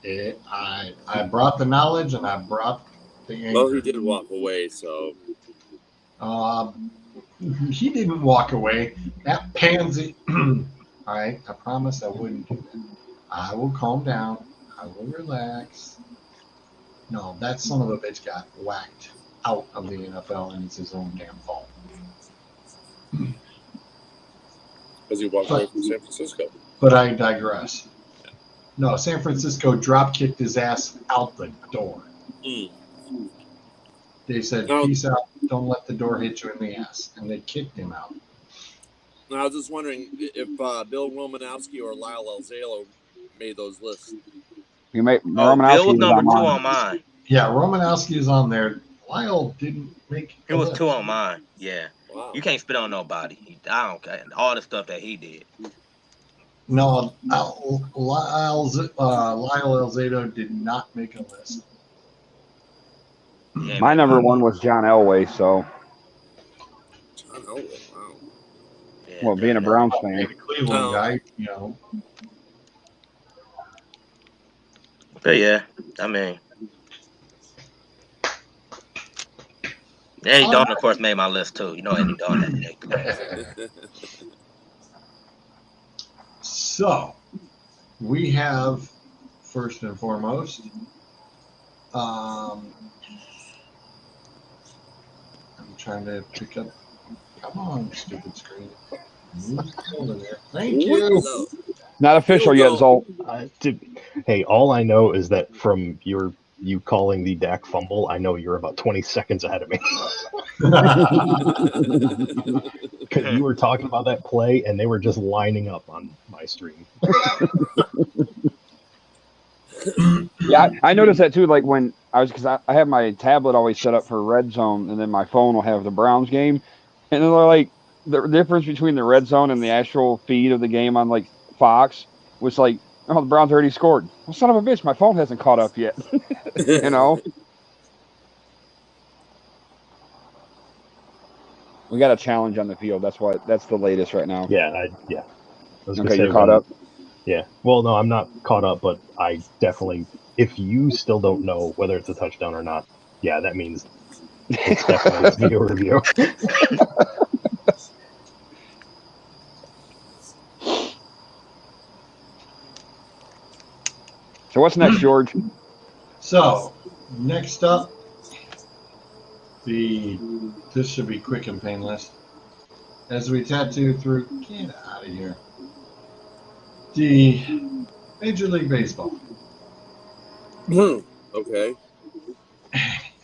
I brought the knowledge and I brought the Well, he anger. did walk away, so Uh, he didn't walk away. That pansy. All right, I promise I wouldn't do that. I will calm down. I will relax. No, that son of a bitch got whacked out of the NFL, and it's his own damn fault. because he walked away But from San Francisco. but I digress. No, San Francisco drop kicked his ass out the door. Mm. They said, Now, "Peace out. Don't let the door hit you in the ass," and they kicked him out. now, I was just wondering if Bill Romanowski or Lyle Alzalo made those lists. You may Oh, Bill was Romanowski was number on two mine. on mine. Yeah, Romanowski is on there. Lyle didn't make He the was list. two on mine. Yeah. Wow. You can't spit on nobody. I don't care. All the stuff that he did. No, Lyle Alzado did not make a list. He ain't My make number my one list. was John Elway. So, John Elway. Wow. Yeah, well, being a John Browns Elway. fan, The Cleveland Oh, guy, you know. But yeah, I mean, Andy All Dalton, of course, made my list too. You know, Andy Dalton had to make the list. right. So we have first and foremost. I'm trying to pick up. Come on, stupid screen. Move over there. Thank with you. love. not official Field yet, goal. Zolt. Hey, all I know is that from you calling the Dak fumble, I know you're about 20 seconds ahead of me. Because you were talking about that play and they were just lining up on my stream. Yeah, I noticed that too. Like when I was, because I have my tablet always set up for red zone, and then my phone will have the Browns game, and then they're like the difference between the red zone and the actual feed of the game on like Fox was like, oh, the Browns already scored. Well, son of a bitch, my phone hasn't caught up yet. You know, we got a challenge on the field. That's the latest right now. Yeah, I was gonna Okay, say you're caught up. yeah. Well, no, I'm not caught up, but I definitely, if you still don't know whether it's a touchdown or not, yeah, that means it's definitely a video review. So what's next, George? So next up, this should be quick and painless. as we tattoo through, get out of here, the Major League Baseball. Okay.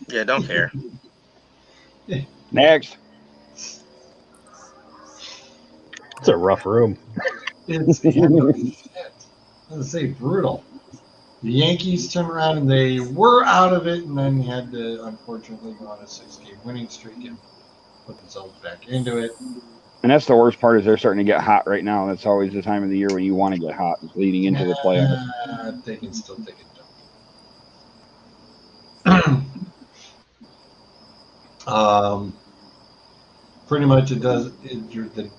Yeah, don't care. Next. It's a rough room. It's shit. I was gonna say brutal. The Yankees turned around and they were out of it, and then had to unfortunately go on a 6-game winning streak and put themselves back into it. And that's the worst part is they're starting to get hot right now. That's always the time of the year when you want to get hot, is leading into the playoffs. They can still take a dump. Pretty much it does.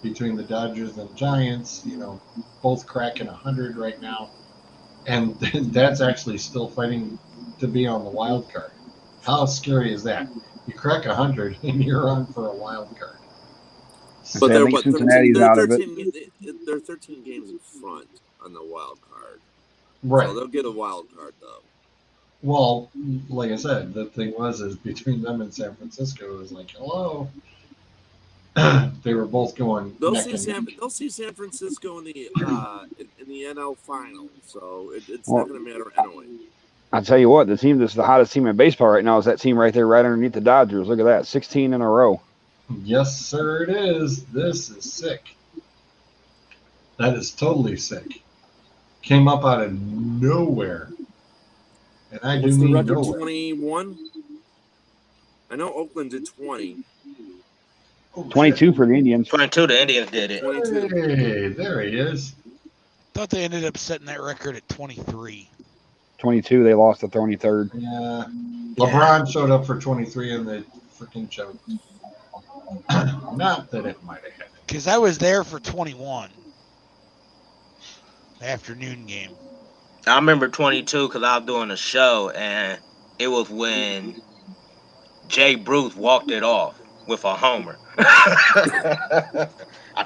Between the Dodgers and Giants, both cracking 100 right now, and that's actually still fighting to be on the wild card. How scary is that? You crack 100 and you're on for a wild card. But I they're think what 13? Cincinnati's They're out of it. 13. They're 13 games in front on the wild card, Right. so they'll get a wild card though. Well, like I said, the thing is between them and San Francisco, it was like, hello. They were both going. They'll see San Francisco in the NL final, so it's not going to matter anyway. I'll tell you what, the team that's the hottest team in baseball right now is that team right there, right underneath the Dodgers. Look at that, 16 in a row. Yes, sir, it is. This is sick. That is totally sick. Came up out of nowhere. And I What's do the mean record? nowhere. 21. I know Oakland did 20. Oh, 22 shit. for the Indians. 22, the Indians did it. 22. Hey, there he is. Thought they ended up setting that record at 23. 22, they lost the 23rd. Yeah. LeBron showed up for 23 and they freaking choked. Not that it might have happened. Because I was there for 21. The afternoon game. I remember 22 because I was doing a show, and it was when Jay Bruce walked it off with a homer. I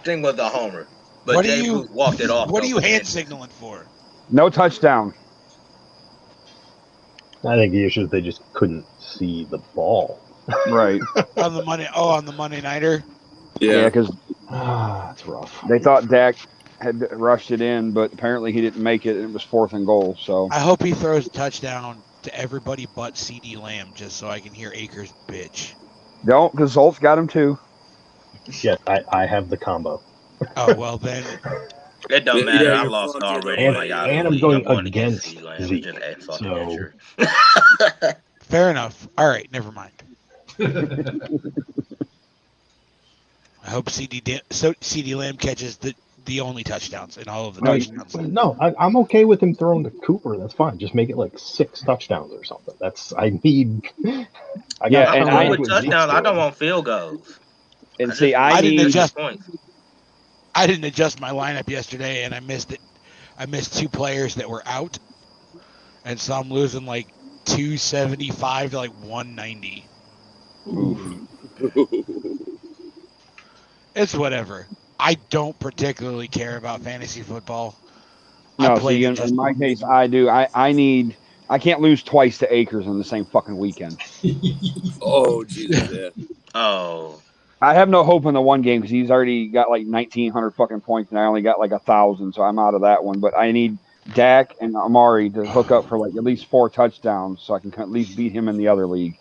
think it was a homer. But Jay Bruce walked it off. What are you hand signaling for? No touchdown. I think the issue is they just couldn't see the ball. Right. on the Monday Nighter? Yeah, because that's rough. they thought Dak had rushed it in, but apparently he didn't make it, and it was 4th and goal. So I hope he throws a touchdown to everybody but CD Lamb, just so I can hear Akers bitch. don't, because Zolt's got him too. Yes, I have the combo. Oh, well then. It don't matter. Yeah, I you're lost fucked already. And I'm going against Zeke. Just add fucking So injury. Fair enough. All right, never mind. I hope CD Lamb catches the only touchdowns in all of the touchdowns. No, I'm okay with him throwing to Cooper. That's fine. Just make it like 6 touchdowns or something. I'm good with touchdowns. I don't want field goals. And see, I didn't points. adjust my lineup yesterday, and I missed it. I missed 2 players that were out, and so I'm losing like 275 to like 190. It's whatever. I don't particularly care about fantasy football. No, see, in my case, I do. I can't lose twice to Akers in the same fucking weekend. Oh, Jesus, yeah. Oh. I have no hope in the one game because he's already got like 1,900 fucking points, and I only got like 1,000, so I'm out of that one. But I need Dak and Amari to hook up for like at least 4 touchdowns so I can at least beat him in the other league.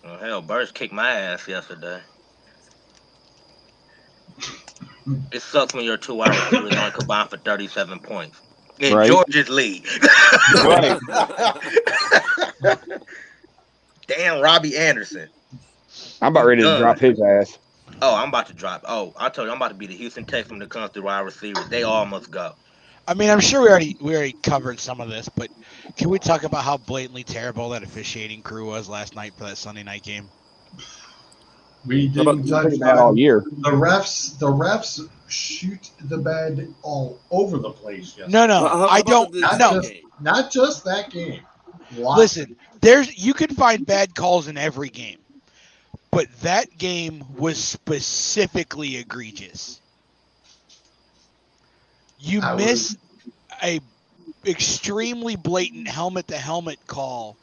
Well, hell, Burst kicked my ass yesterday. It sucks when your 2 hours receivers only combined for 37 points. In Right. Georgia's league. Right. Damn, Robbie Anderson. I'm about ready to drop his ass. Oh, I'm about to drop. Oh, I told you, I'm about to be the Houston Texans when it comes to wide receivers. They all must go. I mean, I'm sure we already covered some of this, but can we talk about how blatantly terrible that officiating crew was last night for that Sunday night game? We didn't touch that all year. The refs shoot the bed all over the place. Yesterday. No, I don't. Not just that game. Listen, you can find bad calls in every game, but that game was specifically egregious. You miss a extremely blatant helmet-to-helmet call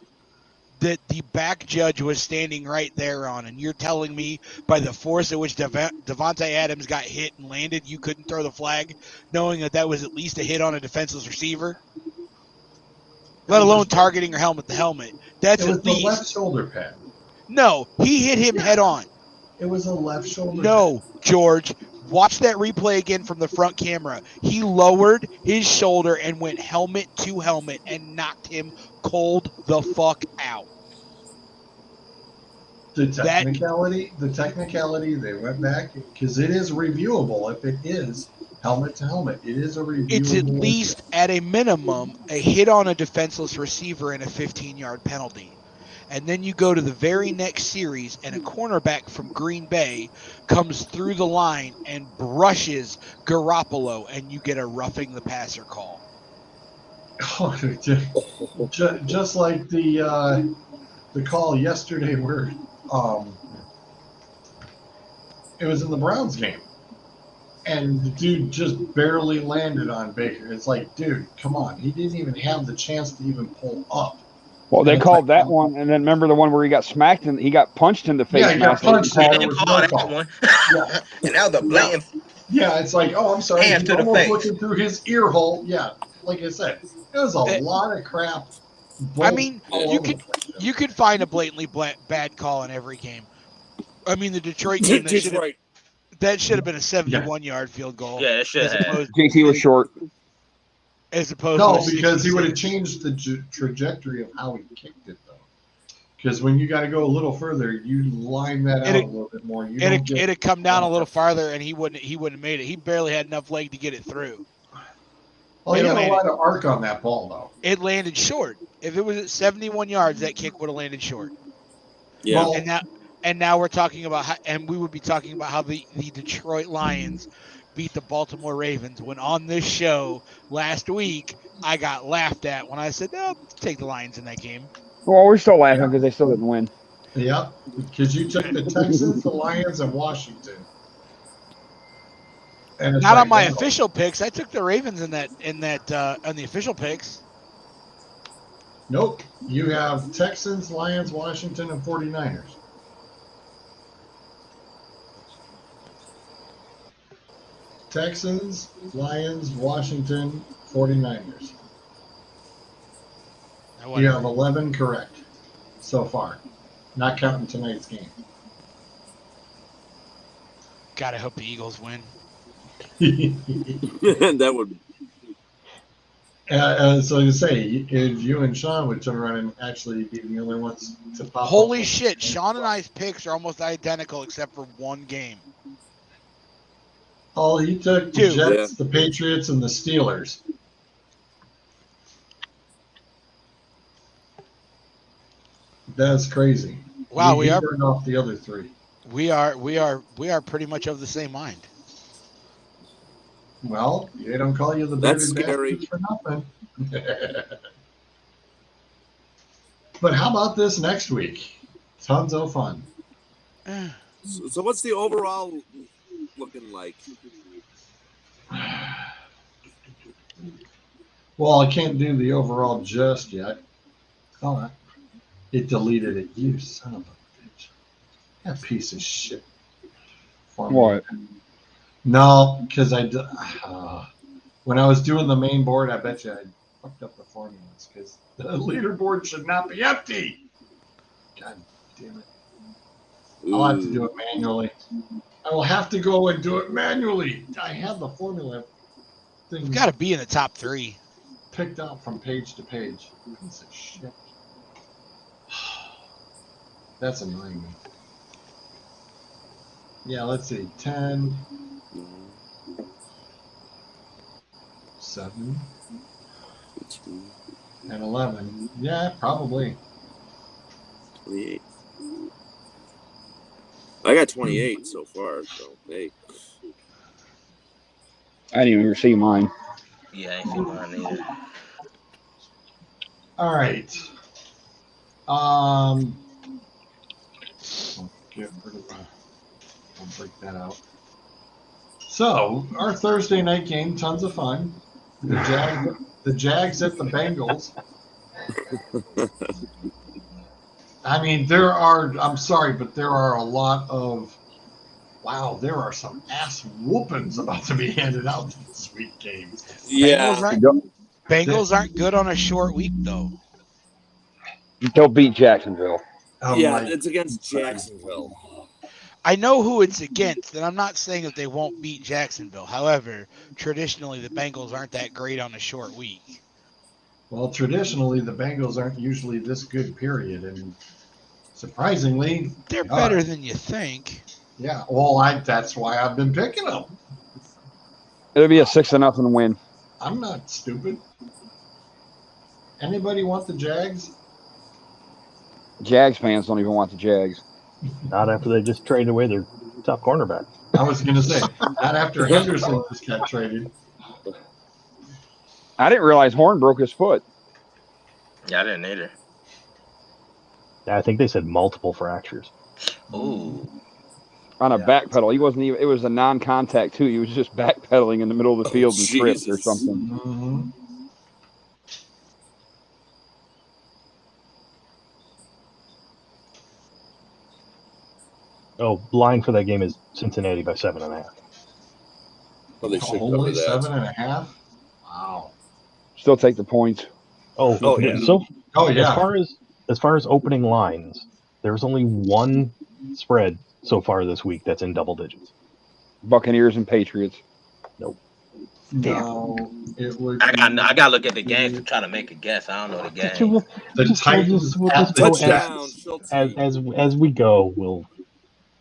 that the back judge was standing right there on, and you're telling me by the force at which Devontae Adams got hit and landed, you couldn't throw the flag, knowing that was at least a hit on a defenseless receiver, let alone targeting your helmet to helmet. That's It was at the left least. shoulder pad. No, he hit him head on. It was a left shoulder No, George. Watch that replay again from the front camera. He lowered his shoulder and went helmet to helmet and knocked him cold the fuck out. The technicality, they went back because it is reviewable if it is helmet to helmet. It is a reviewable. It's at least, at a minimum, a hit on a defenseless receiver and a 15-yard penalty. And then you go to the very next series, and a cornerback from Green Bay comes through the line and brushes Garoppolo, and you get a roughing the passer call. Just like the call yesterday where it was in the Browns game, and the dude just barely landed on Baker. It's like, dude, come on. He didn't even have the chance to even pull up. Well, they called that one, and then remember the one where he got smacked and he got punched in the face. Yeah, he got punched. They didn't call that one. Yeah. And that was a blatant. Yeah, it's like, oh, I'm sorry. Hands He's to the almost face. looking through his ear hole. Yeah, like I said, it was a lot of crap. I mean, you could find a blatantly bad call in every game. I mean, the Detroit game, that should have been a 71-yard field goal. Yeah, it should have. JT was short. As opposed No, to because he would have changed the trajectory of how he kicked it, though. Because when you got to go a little further, you line that out a little bit more. It'd come down a little farther, and he wouldn't have made it. He barely had enough leg to get it through. Well, he had a lot of arc on that ball, though. It landed short. If it was at 71 yards, that kick would have landed short. Yeah. Well, and now we're talking about we would be talking about how the Detroit Lions beat the Baltimore Ravens, when on this show last week I got laughed at when I said, no, take the Lions in that game. Well, we're still laughing because they still didn't win. Yep, because you took the Texans, the Lions, and Washington. And not on my official picks. I took the Ravens on the official picks. Nope. You have Texans, Lions, Washington, and 49ers. Texans, Lions, Washington, 49ers. You have 11 correct so far, not counting tonight's game. God, I hope the Eagles win. That would. So you say, if you and Sean would turn around and actually be the only ones to pop up. Holy shit, Sean and I's picks are almost identical except for one game. Oh, he took the Jets, the Patriots, and the Steelers. That's crazy. Wow, we are burned off the other three. We are pretty much of the same mind. Well, they don't call you the bearded bastards for nothing. But how about this next week? Tons of fun. So what's the overall looking like? Well, I can't do the overall just yet. Oh, it deleted it. You son of a bitch. That piece of shit. What? No, because when I was doing the main board, I bet you I fucked up the formulas because the leaderboard should not be empty. God damn it. I'll have to do it manually. I will have to go and do it manually. I have the formula thing. We've got to be in the top 3. Picked out from page to page. Piece of shit. That's annoying me. Yeah, let's see. 10, 7, and 11. Yeah, probably. 28. I got 28 so far, so hey. I didn't even receive mine. Yeah, I ain't seen mine either. All right. I'll get rid of I'll break that out. So, our Thursday night game, tons of fun. The Jags at the Bengals. I mean, there are. I'm sorry, but there are a lot of. Wow, there are some ass whoopings about to be handed out this week games. Bengals Yeah, aren't Bengals aren't good on a short week though. They'll beat Jacksonville. Oh yeah, my! it's against Jacksonville. I know who it's against, and I'm not saying that they won't beat Jacksonville. However, traditionally the Bengals aren't that great on a short week. Well, traditionally the Bengals aren't usually this good. Period, and surprisingly, They're they are. better than you think. Yeah. Well, that's why I've been picking them. It'll be a 6-0 win. I'm not stupid. Anybody want the Jags? Jags fans don't even want the Jags. Not after they just traded away their top cornerback. I was going to say, not after Henderson just got traded. I didn't realize Horn broke his foot. Yeah, I didn't either. I think they said multiple fractures. Ooh. On a Yeah. back pedal. He wasn't even. It was a non-contact too. He was just backpedaling in the middle of the field and tripped or Jesus. something. Mm-hmm. Oh, line for that game is Cincinnati by 7.5. Well, they should cover Only that. 7.5. Wow. Still take the points. Oh, yeah. So Oh as yeah. far as opening lines, there's only one spread so far this week that's in double digits. Buccaneers and Patriots. No, it would. I be got to look at the game to try to make a guess. I don't know the game. the Titans We'll at just the go Touchdown, Schulte. as we go. We'll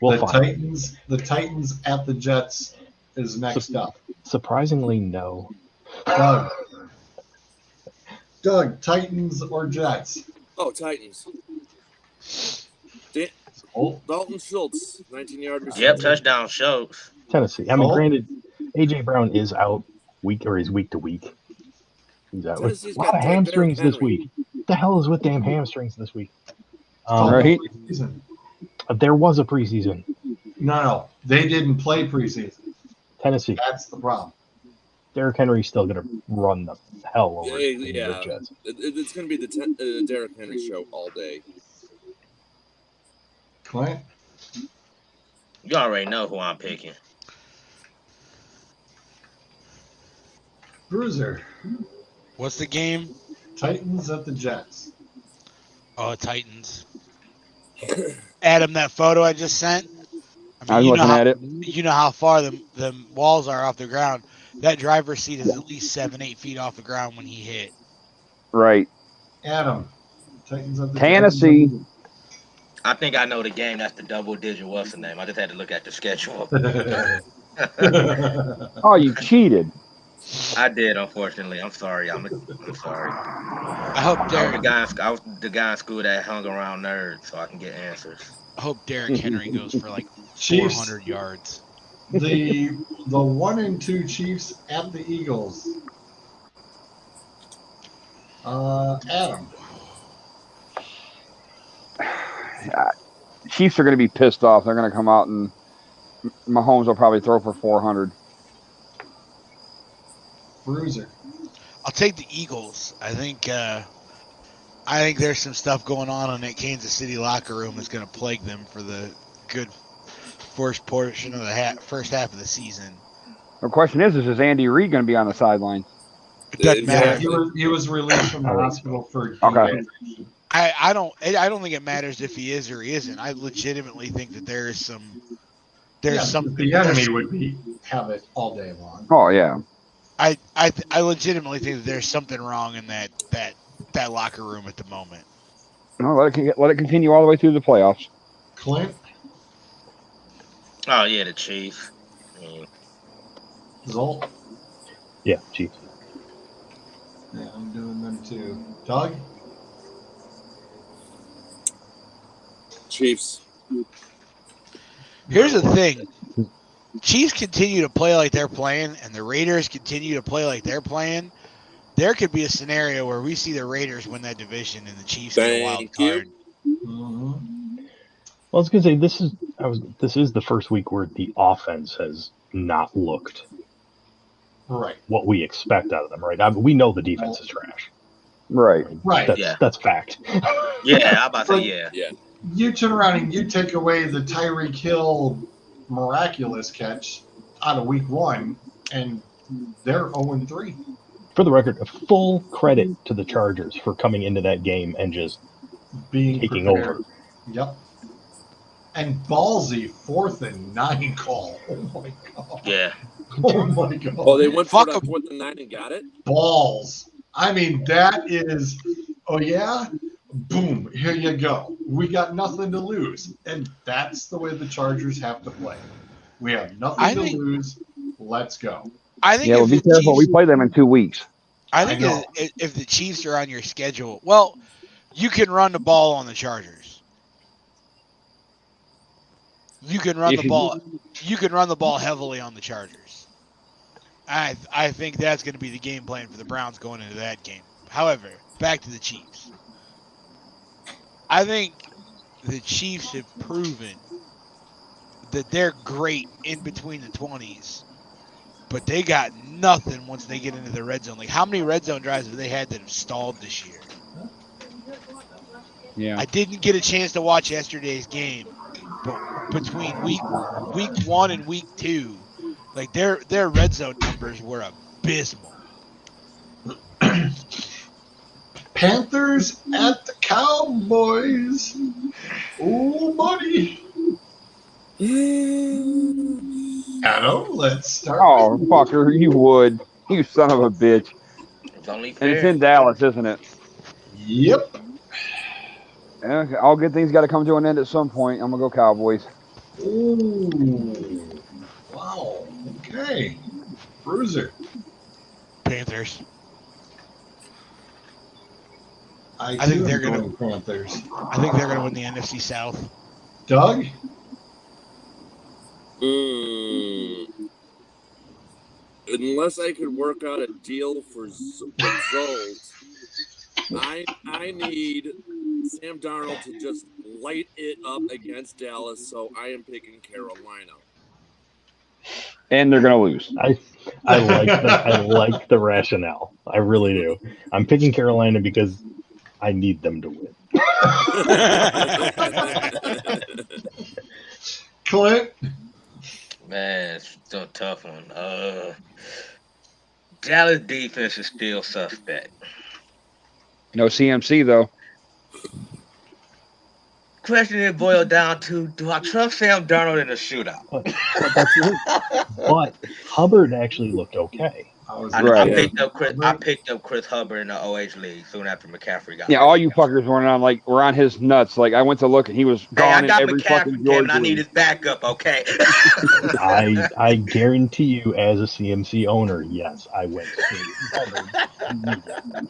the find. Titans. The Titans at the Jets is next up. Surprisingly, no. Doug, Titans or Jets? Oh, Titans. Oh, Dalton Schultz, 19-yard receiver. Yep, touchdown shows. Tennessee. I mean, Oh. granted, AJ Brown is out he's week to week. He's out with Tennessee's a lot got of hamstrings Derrick this Henry. week. What the hell is with damn hamstrings this week? Right. preseason. There was a preseason. No, they didn't play preseason. Tennessee. That's the problem. Derrick Henry's still going to run the hell over the New Yeah, York Jets. it's going to be the Derrick Henry show all day. Clint, You already know who I'm picking. Bruiser, What's the game? Titans at the Jets. Oh, Titans. Adam, that photo I just sent. I was you know looking how, at it. You know how far the walls are off the ground. That driver's seat is at least 7-8 feet off the ground when he hit. Right. Adam, Titans at the Tennessee. I think I know the game. That's the double digit. What's the name? I just had to look at the schedule. Jets. Oh, you cheated. I did, unfortunately. I'm sorry. I'm sorry. I hope I was the guy in school that hung around nerds, so I can get answers. I hope Derrick Henry goes for like Chiefs. 400 yards. The 1-2 Chiefs at the Eagles. Adam. Chiefs are going to be pissed off. They're going to come out and Mahomes will probably throw for 400. Bruiser. I'll take the Eagles. I think there's some stuff going on in that Kansas City locker room that's going to plague them for the good first portion of the first half of the season. The question is Andy Reid going to be on the sideline? It doesn't matter. He was released from the hospital for Okay. I don't think it matters if he is or he isn't. I legitimately think that there's something. The enemy would have it all day long. Oh, yeah. I legitimately think that there's something wrong in that locker room at the moment. No, let it continue all the way through the playoffs. Clint. Oh yeah, the Chiefs. Zolt. Yeah, Chiefs. Yeah, I'm doing them too. Doug. Chiefs. Here's the thing. Chiefs continue to play like they're playing, and the Raiders continue to play like they're playing. There could be a scenario where we see the Raiders win that division and the Chiefs get a wild card. Mm-hmm. Well, I was going to say this is the first week where the offense has not looked Right. what we expect out of them, right? I mean, we know the defense is trash. Right. Right. That's fact. Yeah, I'm about to say, But- yeah. Yeah. You turn around and you take away the Tyreek Hill miraculous catch out of week 1, and they're 0-3. For the record, a full credit to the Chargers for coming into that game and just Being taking prepared. over. Yep. And ballsy 4th and 9 call. Oh my god. Yeah. Oh my god. Oh, they went for Fuck it on 'em. 4th and 9 and got it? Balls. I mean, that is, oh yeah? Boom, here you go. We got nothing to lose. And that's the way the Chargers have to play. We have I nothing to think- lose. Let's go. I think Yeah, well, if be the careful. Chiefs, We play them in 2 weeks. I I think know. if the Chiefs are on your schedule, well, you can run the ball on the Chargers. You can run If the you- ball. You can run the ball heavily on the Chargers. I think that's going to be the game plan for the Browns going into that game. However, back to the Chiefs. I think the Chiefs have proven that they're great in between the 20s, but they got nothing once they get into the red zone. Like, how many red zone drives have they had that have stalled this year? Yeah. I didn't get a chance to watch yesterday's game, but between week 1 and week 2, like their red zone numbers were abysmal. Panthers at the Cowboys. Oh, buddy. Adam, let's start. Oh, fucker, you would. You son of a bitch. It's only And it's fair. in Dallas, isn't it? Yep. Yeah, all good things got to come to an end at some point. I'm going to go Cowboys. Ooh. Wow. Okay. Bruiser. Panthers. I think too they're am gonna- going Panthers. I think they're going to win the NFC South. Doug? Unless I could work out a deal for Zolt, I need Sam Darnold to just light it up against Dallas, so I am picking Carolina. And they're going to lose. I like the rationale. I really do. I'm picking Carolina because I need them to win. Clint? Man, it's a tough one. Dallas defense is still suspect. No CMC, though. Question it boiled down to: do I trust Sam Darnold in a shootout? But that's it. But Hubbard actually looked okay. I Right. picked up Chris Hubbard in the OH league soon after McCaffrey got. Yeah, hurt. all you fuckers were on his nuts. Like, I went to look, and he was Hey, gone I in got every fucking McCaffrey, damn Georgia it, I need league. his backup. Okay. I guarantee you, as a CMC owner, yes, I went to Hubbard.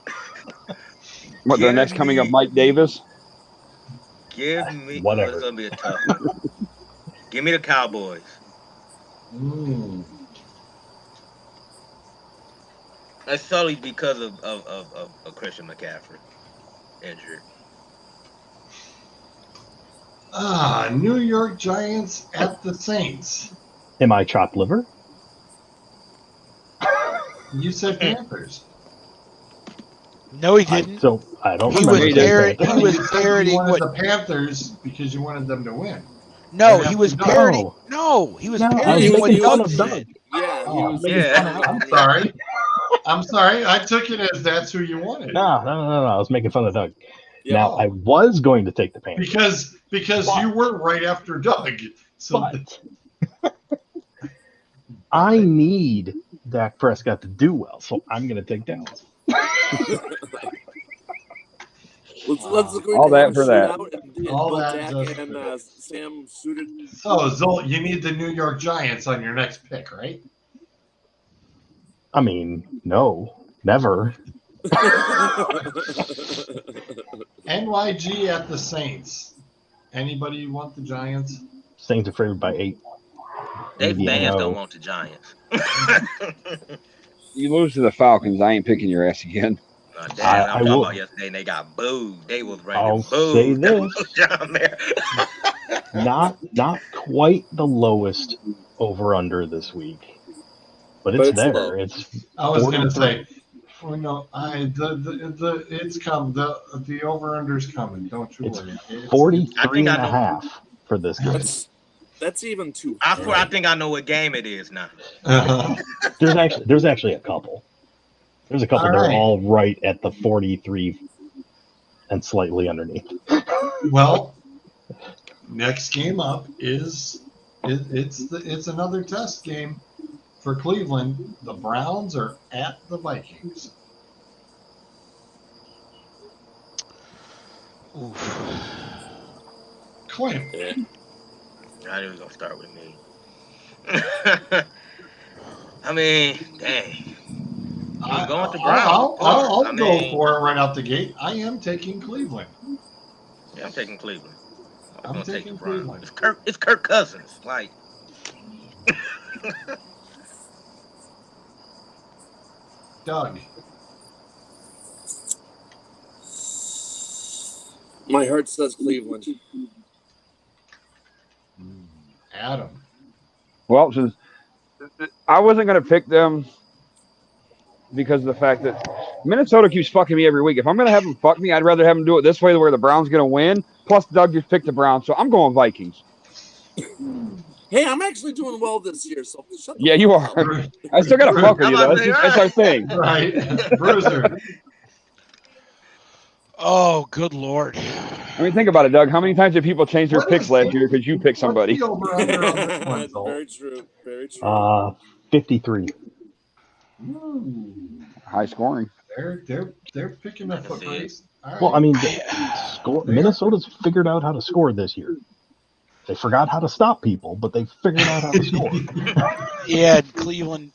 What, the next coming of Mike Davis? Give me Whatever. It's gonna be a tough one. Give me the Cowboys. That's solely because of Christian McCaffrey injury. New York Giants at the Saints. Am I chopped liver? You said Panthers. No, he didn't. I don't He remember. was saying parroting. Panthers. He was You said parroting you wanted what? the Panthers because you wanted them to win. No, Right he was after Doug. parroting. No, he was No, I was parroting what making fun Doug of said. Doug. Yeah, he Oh, was. yeah. I'm sorry. I'm sorry. I took it as that's who you wanted. No. I was making fun of Doug. Yeah. Now, I was going to take the Panthers. Because you were right after Doug. So But I need Dak Prescott to do well, so I'm going to take Dallas. Let's go All that have for a that. shootout and All both that Dak just and for Sam suited. so Zolt, you need the New York Giants on your next pick, right? I mean, no, never. NYG at the Saints. Anybody want the Giants? Saints are favored by 8. They Maybe fans no. don't want the Giants. You lose to the Falcons, I ain't picking your ass again. Damn, I I'm talking will. about yesterday and they got booed. They was ready I'll to boo. say this. Down there. Not quite the lowest over under this week, but But it's it's there. low. It's I was going to 43. say Oh no, it's come. The over/under's coming. Don't you It's worry. It's 43 I and a know. half for this game. That's even too I high. think I know what game it is now. There's actually a couple. There's a couple. All They're right. all right at the 43 and slightly underneath. Well, next game up it's another test game for Cleveland. The Browns are at the Vikings. Oof. Clint. Yeah. I knew he was gonna start with me. I mean, dang. I'm going with the Browns. I'll go for it right out the gate. I am taking Cleveland. Yeah, I'm taking Cleveland. I'm I'm gonna take the taking Browns. Cleveland. It's Kirk Cousins. Like, Doug. My heart says Cleveland. Adam. Well, since I wasn't going to pick them because of the fact that Minnesota keeps fucking me every week. If I'm going to have them fuck me, I'd rather have them do it this way where the Browns going to win. Plus, Doug just picked the Browns, so I'm going Vikings. Hey, I'm actually doing well this year, so shut the Yeah, you fuck are. up. I still got to fuck with you, though. That's our thing. Right. Bruiser. Oh, good lord. I mean, think about it, Doug. How many times did people change their picks last year because you picked somebody? What's the over/under on this one, That's Zolt? very true. Very true. 53. High scoring. They're picking a foot race. All right. Well, I mean, Minnesota's figured out how to score this year. They forgot how to stop people, but they figured out how to score. Yeah, Cleveland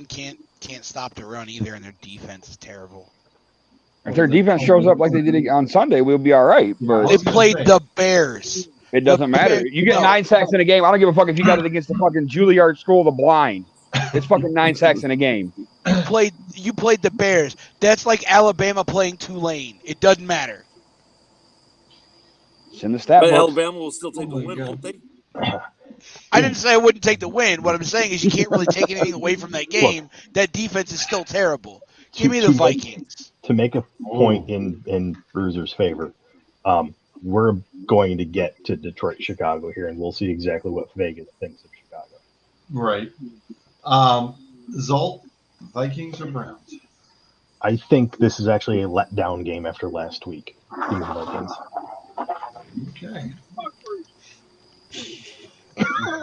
can't stop the run either, and their defense is terrible. If their defense shows up like they did on Sunday, we'll be all right. But They played the Bears. it doesn't matter. You get 9 sacks in a game. I don't give a fuck if you got it against the fucking Juilliard School of the Blind. It's fucking 9 sacks in a game. You played the Bears. That's like Alabama playing Tulane. It doesn't matter. It's in the stat But book. Alabama will still take the win, won't they? I didn't say I wouldn't take the win. What I'm saying is you can't really take anything away from that game. That defense is still terrible. Give me the Vikings. To make a point in Bruiser's favor, we're going to get to Detroit, Chicago here, and we'll see exactly what Vegas thinks of Chicago. Right. Zolt, Vikings or Browns? I think this is actually a letdown game after last week. Give me the Vikings. Okay.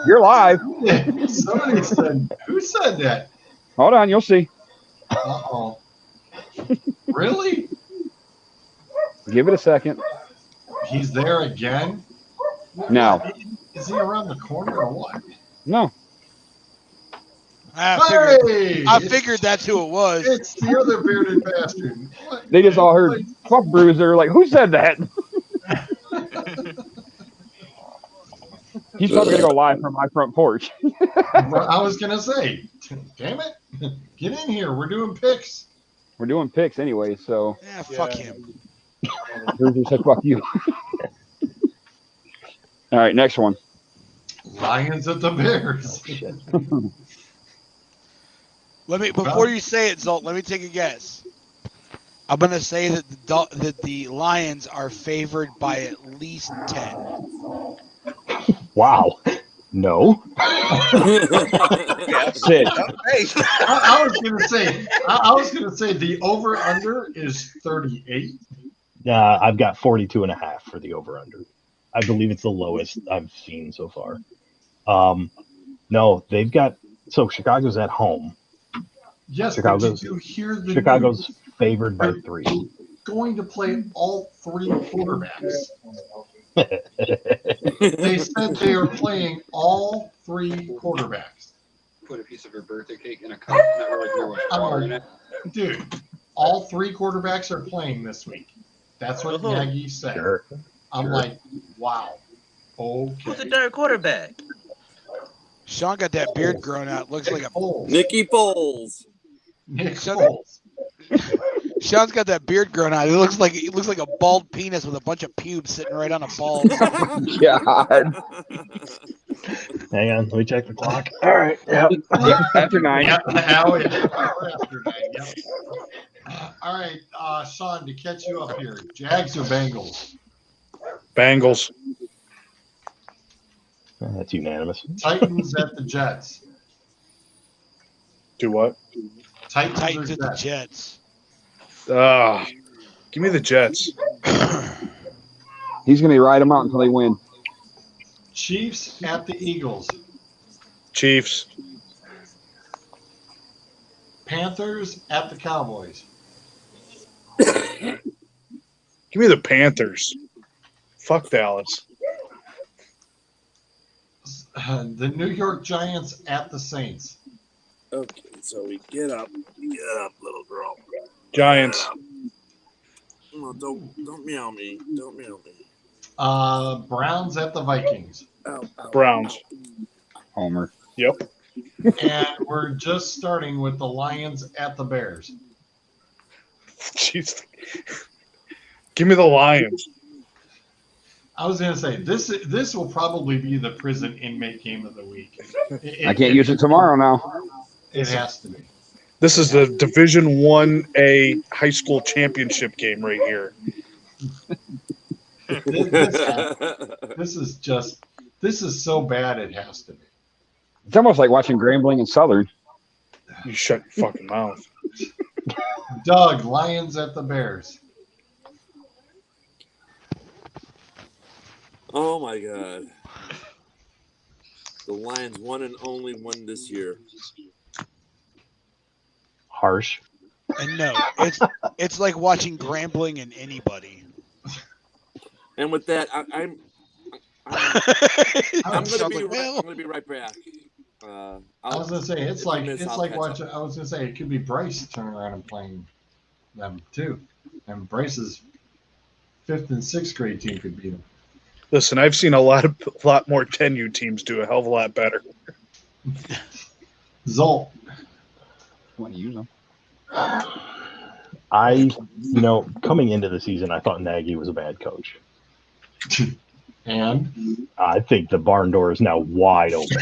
You're live. Somebody said, who said that? Hold on, you'll see. Uh-oh. Really? Give it a second. He's there again? No. Is he around the corner or what? No. I figured that's who it was. It's the other bearded bastard. What? They just all heard, fuck Bruiser. Like, who said that? He's probably going to go live from my front porch. I was going to say, damn it. Get in here. We're doing picks. We're doing picks anyway, so. Yeah, fuck him. Bruiser said, fuck you. All right, next one. Lions at the Bears. Before you say it, Zolt, let me take a guess. I'm gonna say that the Lions are favored by at least 10. Wow. No. Sid. I was gonna say the over under is 38. I've got 42 and a half for the over under. I believe it's the lowest I've seen so far. No, they've got Chicago's at home. Yes, Chicago's, but did you hear the Chicago's news? favored by 3. Going to play all 3 quarterbacks. They said they are playing all 3 quarterbacks. Put a piece of her birthday cake in a cup. Not really your way. Water in it. Dude, all 3 quarterbacks are playing this week. That's what Nagy said. Sure. I'm like, wow. Okay. Who's the third quarterback? Sean got that beard grown out. Looks like a Foles. Nicky Foles. Nick Foles. Sean's got that beard grown out. It looks like a bald penis with a bunch of pubes sitting right on a bald. God. Hang on, let me check the clock. All right. Yep. After 9. Yep. After 9. Yep. All right, Sean, to catch you up here, Jags or Bengals? Bengals. That's unanimous. Titans at the Jets. Do what? Titans Titans or at the Jets? Jets. Give me the Jets. He's going to ride them out until they win. Chiefs at the Eagles. Chiefs. Panthers at the Cowboys. Give me the Panthers. Fuck Dallas. The New York Giants at the Saints. Okay, so we get up, little girl. Giants. Get up. Oh, don't meow me. Don't meow me. Browns at the Vikings. Ow, ow, Browns. Homer. Yep. And we're just starting with the Lions at the Bears. Jeez. Give me the Lions. I was going to say, this will probably be the prison inmate game of the week. I can't use it tomorrow now. It has to be. This is the Division 1A high school championship game right here. This is so bad it has to be. It's almost like watching Grambling and Southern. You shut your fucking mouth. Doug, Lions at the Bears. Oh my God. The Lions won and only won this year. Harsh. And no, it's like watching Grambling and anybody. And with that, I'm gonna be right back. I was gonna say it's like watching. I was gonna say it could be Bryce turning around and playing them too, and Bryce's 5th and 6th grade team could beat him. Listen, I've seen a lot more 10U teams do a hell of a lot better. Zolt. Want to use them? Coming into the season, I thought Nagy was a bad coach. And I think the barn door is now wide open.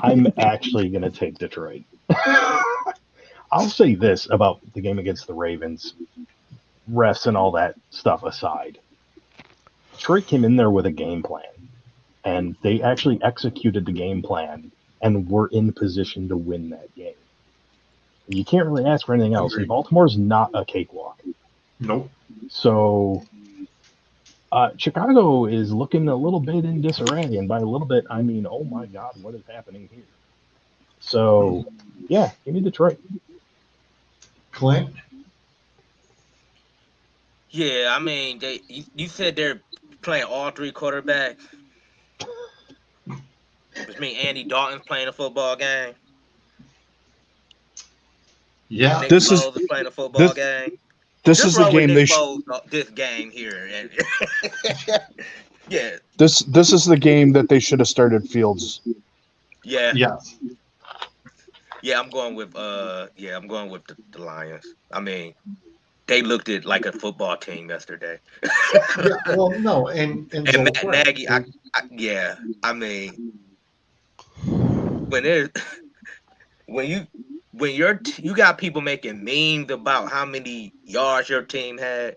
I'm actually going to take Detroit. I'll say this about the game against the Ravens, refs and all that stuff aside. Detroit came in there with a game plan, and they actually executed the game plan and were in position to win that game. You can't really ask for anything else. And Baltimore's not a cakewalk. Nope. So Chicago is looking a little bit in disarray, and by a little bit, I mean, oh my God, what is happening here? So, yeah, give me Detroit. Clint. Yeah, I mean, you said they're playing all three quarterbacks, which means Andy Dalton's playing a football game. Yeah, Nick Foles is playing a football game. This is the game they this game here. And yeah. This is the game that they should have started Fields. Yeah. Yes. Yeah, I'm going with the Lions. I mean, they looked at like a football team yesterday. Yeah, well, no, and Matt Nagy, I mean, when you got people making memes about how many yards your team had,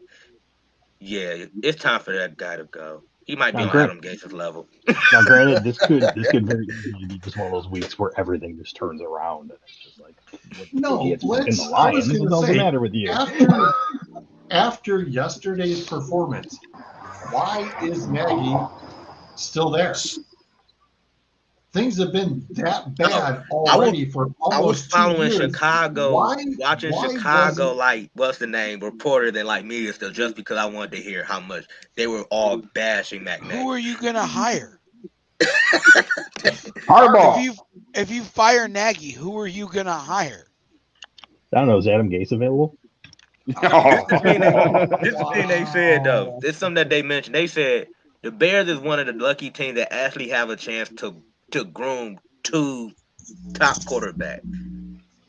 yeah, it's time for that guy to go. He might be on Adam Gates' level. Now, granted, this could very easily be just one of those weeks where everything just turns around, and it's just like, let's. The Lions. What does the matter with you? After yesterday's performance, why is Nagy still there? Things have been that bad already for almost 2 years. I was following Chicago, watching Chicago, like, what's the name, reporter than like media stuff, just because I wanted to hear how much they were all bashing Matt Nagy. Who are you gonna hire? Harbaugh. If you fire Nagy, who are you gonna hire? I don't know. Is Adam Gase available? This is the thing they said, though. This is something that they mentioned. They said the Bears is one of the lucky teams that actually have a chance to groom 2 top quarterbacks,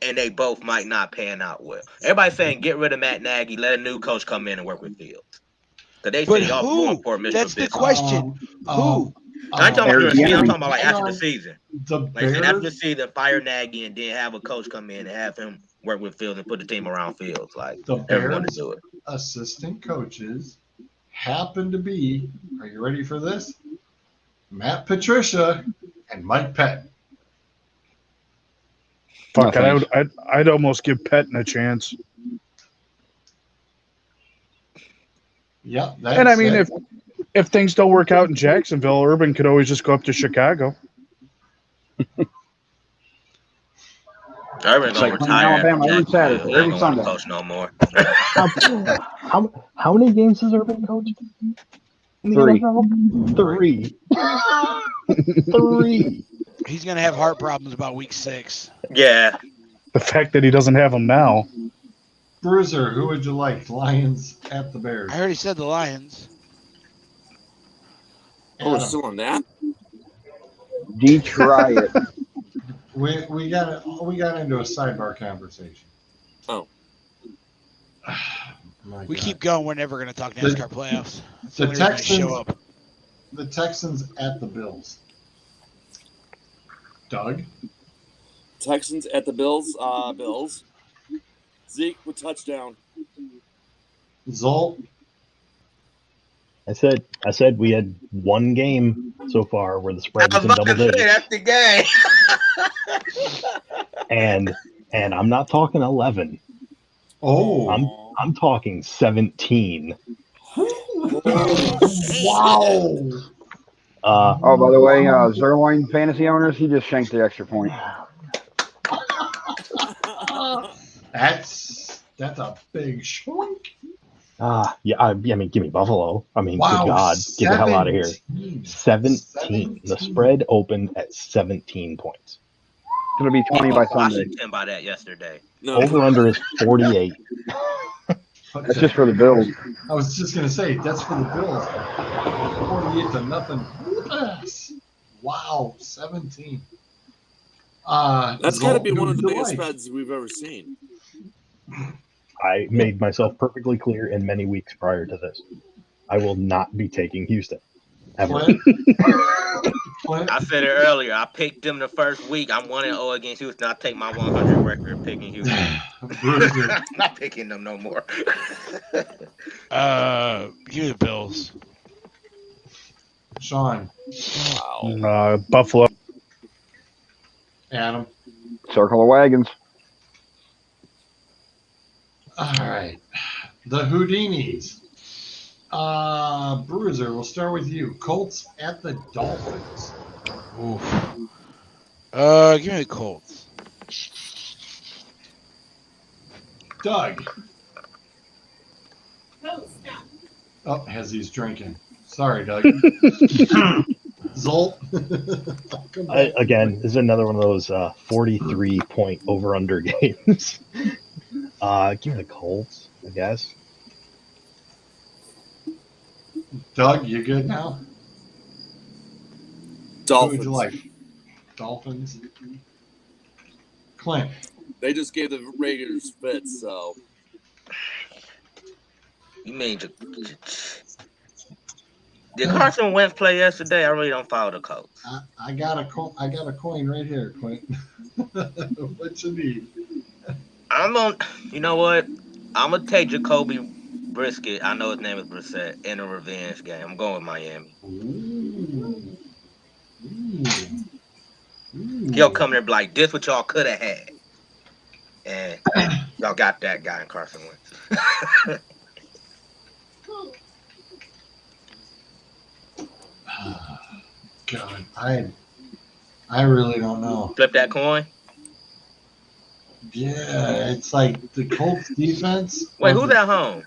and they both might not pan out well. Everybody's saying get rid of Matt Nagy, let a new coach come in and work with Fields. Because they say y'all going for Mr. That's Business. the question. Who? I'm talking about during the season. I'm talking about like after the season. The Like Bears, after the season, fire Nagy and then have a coach come in and have him work with Fields and put the team around Fields. Like The everyone to Bears do it. assistant coaches happen to be, are you ready for this? Matt Patricia and Mike Pettin. Fuck, No, I'd almost give Pettin a chance. Yep, And I mean, if things don't work out in Jacksonville, Urban could always just go up to Chicago. Urban It's gonna like playing retire after Alabama every Jacksonville. Saturday, He ain't every gonna want to Sunday. coach no more. How many games has Urban coached in the 3. NFL? 3. 3. He's gonna have heart problems about week 6. Yeah. The fact that he doesn't have them now. Bruiser, who would you like? Lions at the Bears. I already said the Lions. Oh, we're Adam, still on that? Detroit. we got into a sidebar conversation. Oh. My We God. keep going. We're never gonna talk NASCAR playoffs. That's the the only reason they show Texans- up. The Texans at the Bills. Doug? Texans at the Bills. Bills. Zeke with touchdown. Zolt? I said we had one game so far where the spread I was was in about double to say digits, that's the game. and I'm not talking 11. Oh. I'm talking 17. Wow. Oh, by the way, Zerline fantasy owners, he just shanked the extra point. That's a big shwink. Yeah. I mean, give me Buffalo. I mean, Wow. good God, get the hell out of here. 17. 17. The spread opened at 17 points. It's going to be 20 by I Sunday. should 10 by that yesterday. No. Over under is 48. That's just for the Bills. I was just gonna say that's for the Bills. 48-0. Yes. Wow, 17. That's got to be Zolt, one of who the do you biggest like? spreads we've ever seen. I made myself perfectly clear in many weeks prior to this. I will not be taking Houston. Ever. Clint? Clint? I said it earlier. I picked them the first week. I'm 1-0 against Houston. I take my 100 record picking Houston. Bruiser. I'm not picking them no more. Give me the Bills. Sean. Wow. Buffalo. Adam. Circle of wagons. All right. The Houdinis. Bruiser, we'll start with you. Colts at the Dolphins. Oof. Give me the Colts. Doug. Oh, as he's drinking. Sorry, Doug. Zolt. Again, this is another one of those 43-point over-under games. Give me the Colts, I guess. Doug, you good now? Dolphins. Who would you like? Dolphins. Clint. They just gave the Raiders fits, so. You mean did Carson Wentz play yesterday? I really don't follow the Colts. I got a coin right here, Clint. What you need? You know what? I'm gonna take Jacoby Brisket. I know his name is Brissett in a revenge game. I'm going with Miami. Ooh. He'll come there and be like, "This what y'all could have had," and y'all got that guy in Carson Wentz. God, I really don't know. Flip that coin. Yeah, it's like the Colts defense. Wait, who's at home?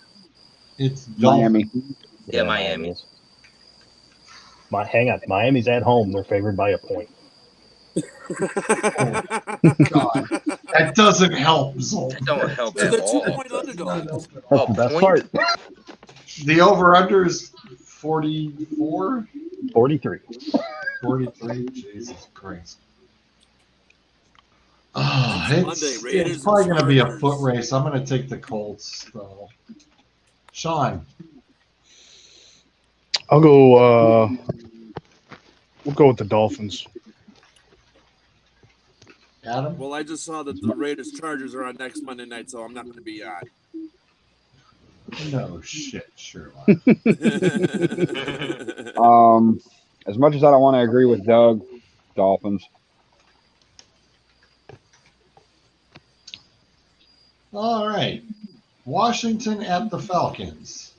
It's Miami. Yeah, Miami. is. Hang on. Miami's at home. They're favored by a point. God, that doesn't help, Zolt. That don't help So at they're all. 2-point underdog. That's Oh, the best point? part. The over/under is 44, 43. 43. Jesus Christ. Oh, Monday, Raiders it's probably and going to be a Chargers. foot race. I'm going to take the Colts, though. Sean. I'll go. We'll go with the Dolphins. Adam? Well, I just saw that the Raiders Chargers are on next Monday night, so I'm not going to be on. No shit, Sherlock. As much as I don't want to agree with Doug, Dolphins. All right. Washington at the Falcons.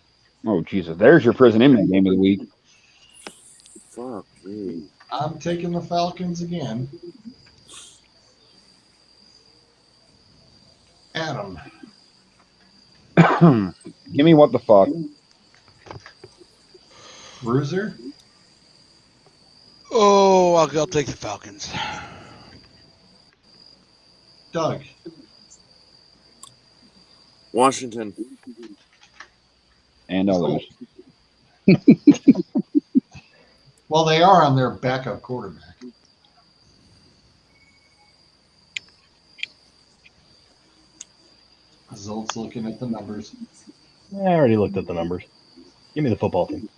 Oh Jesus! There's your prison inmate game of the week. Fuck me. I'm taking the Falcons again. Adam. Give me what the fuck. Bruiser. Oh, I'll take the Falcons. Doug. Washington. And others. Well, they are on their backup quarterback. Zolt's looking at the numbers. I already looked at the numbers. Give me the football team.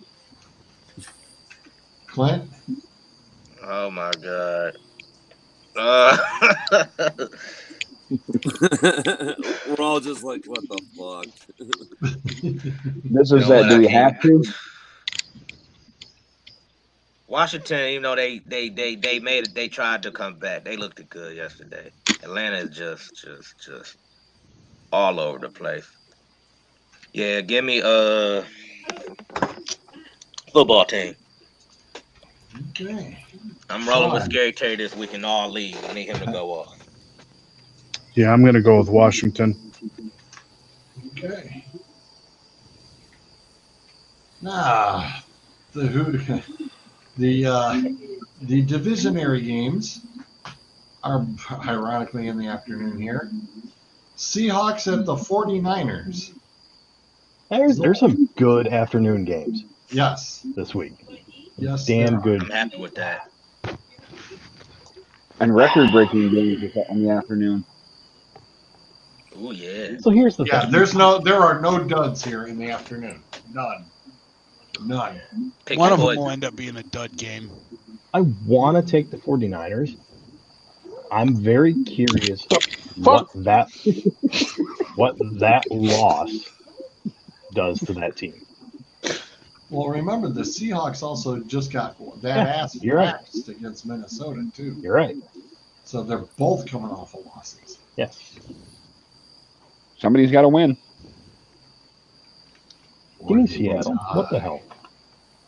Clint. Oh my god. We're all just like, what the fuck? This is that. Do we have to? Washington, even though they made it, they tried to come back. They looked good yesterday. Atlanta is just all over the place. Yeah, give me football team. Okay. I'm rolling with Sean. Scary Terry this week in all leagues. I need him to go off. Yeah, I'm going to go with Washington. Okay. Now, the divisionary games are ironically in the afternoon here. Seahawks at the 49ers. There's some good afternoon games Yes. this week. Yes. Damn there good. I'm happy with that. And record-breaking games in the afternoon. Oh yeah. So here's the Yeah, thing. there are no duds here in the afternoon. None. Pick One your of them poison. will end up being a dud game. I want to take the 49ers. I'm very curious what that loss does to that team. Well, remember the Seahawks also just got that ass you're right. waxed against Minnesota too. You're right. So they're both coming off of losses. Yes. Somebody's got to win. Give me Seattle. What the hell?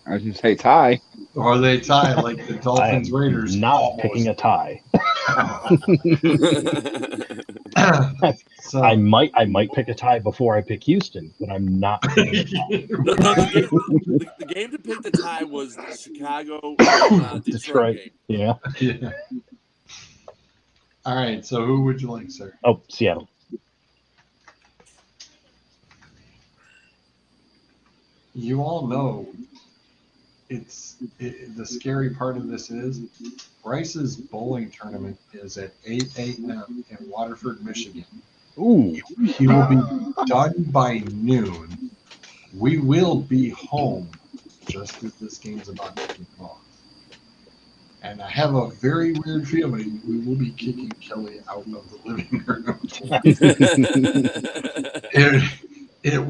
I was just say tie. Or they tie like the I am Dolphins Raiders. not almost. picking a tie. So I might pick a tie before I pick Houston, but I'm not picking a tie. The game to pick the tie was the Chicago Detroit game. Yeah. yeah. All right. So who would you like, sir? Oh, Seattle. You all know the scary part of this is Bryce's bowling tournament is at 8 a.m. in Waterford, Michigan. Ooh. He will be done by noon. We will be home just as this game's about to kick off. And I have a very weird feeling we will be kicking Kelly out of the living room. It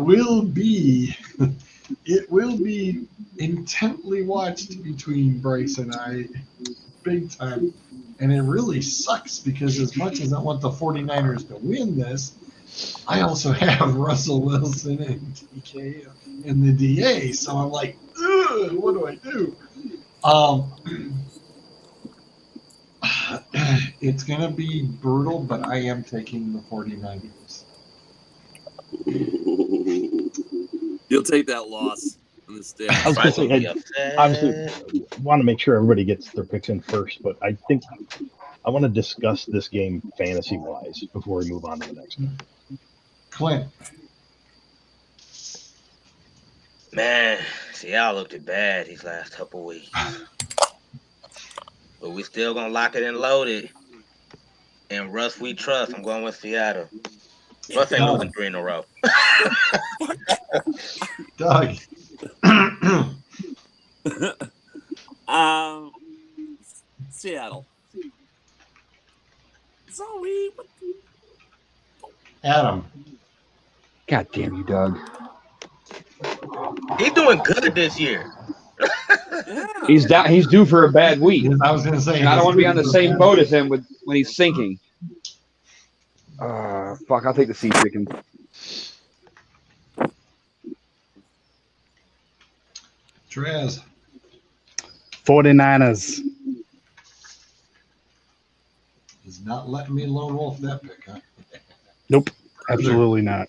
will be intently watched between Bryce and I, big time. And it really sucks because as much as I want the 49ers to win this, I also have Russell Wilson and DK in the DA. So I'm like, what do I do? It's going to be brutal, but I am taking the 49ers. You'll take that loss in the state. I was going to say, obviously, want to make sure everybody gets their picks in first, but I think I want to discuss this game fantasy-wise before we move on to the next one. Clint. Man, Seattle looked bad these last couple weeks. But we still going to lock it and load it. And Russ, we trust. I'm going with Seattle. Russ ain't losing 3 in a row. Doug. Seattle. Zoe. What Adam. God damn you, Doug. He's doing good this year. yeah. He's due for a bad week. I was going to say. And I don't want to be on the same boat as him when he's sinking. Fuck, I'll take the sea chicken. Trez. 49ers. He's not letting me lone wolf that pick, huh? Nope, absolutely not.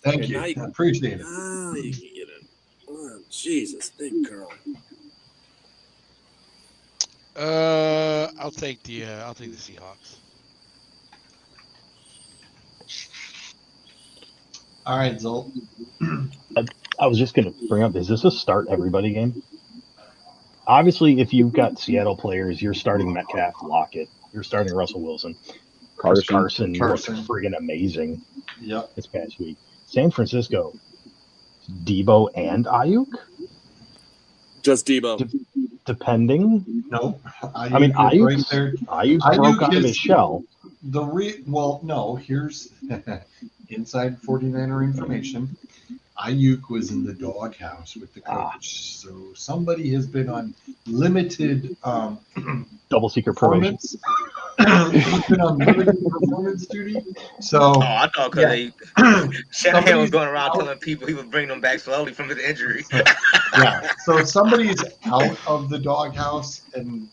Thank you. I appreciate it. Oh, you can get it. Oh, Jesus, big girl. I'll take the Seahawks. All right, Zolt. I was just going to bring up, is this a start everybody game? Obviously, if you've got Seattle players, you're starting Metcalf, Lockett. You're starting Russell Wilson. Carson looked friggin' amazing this past week. San Francisco, Debo and Ayuk? Just Debo. Depending. Nope. I mean, Ayuk broke out of his shell. Well, no, here's inside 49er information. Ayuk was in the doghouse with the coach. So somebody has been on limited double secret probation. He's been on limited performance duty. So I thought because Shanahan was going around telling people he would bring them back slowly from his injury. So somebody's out of the doghouse, and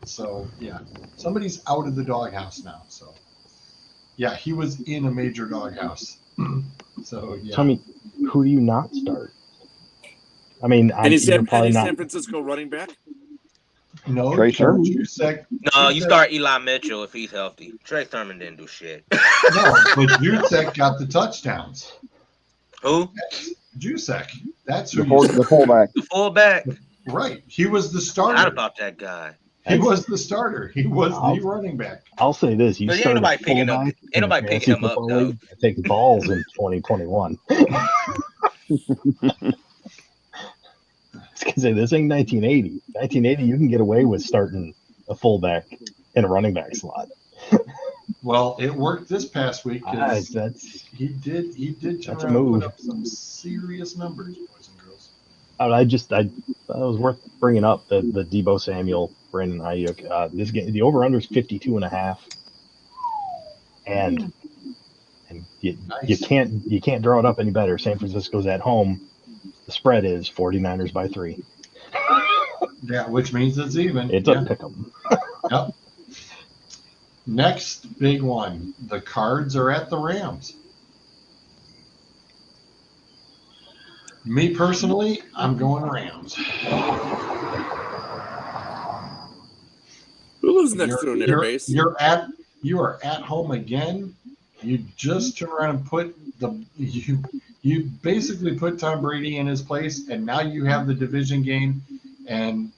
somebody's out of the doghouse now. So he was in a major doghouse. So Tell me, who do you not start? I mean, any San Francisco running back? No, Trey Sermon. No, you start Eli Mitchell if he's healthy. Trey Sermon didn't do shit. No, but Juszczyk got the touchdowns. Who? Juszczyk. That's who the fullback. The fullback. Right. He was the starter. Not about that guy. He was the starter. He was the running back. I'll say this: you started nobody picking him. Ain't nobody picking him up, though. I take balls in 2021. I was gonna say this ain't 1980. 1980, you can get away with starting a fullback in a running back slot. Well, it worked this past week. He did that's a move. Put up some serious numbers, boys and girls. I was worth bringing up the Debo Samuel, Brandon Ayuk. This game, the over/under is 52.5, and you can't draw it up any better. San Francisco's at home. The spread is 49ers by 3. Yeah, which means it's even. It's a pick 'em. Yep. Next big one. The Cards are at the Rams. Me personally, I'm going Rams. Who lives next to an airbase? You are at home again. You just turn around and put you basically put Tom Brady in his place, and now you have the division game, and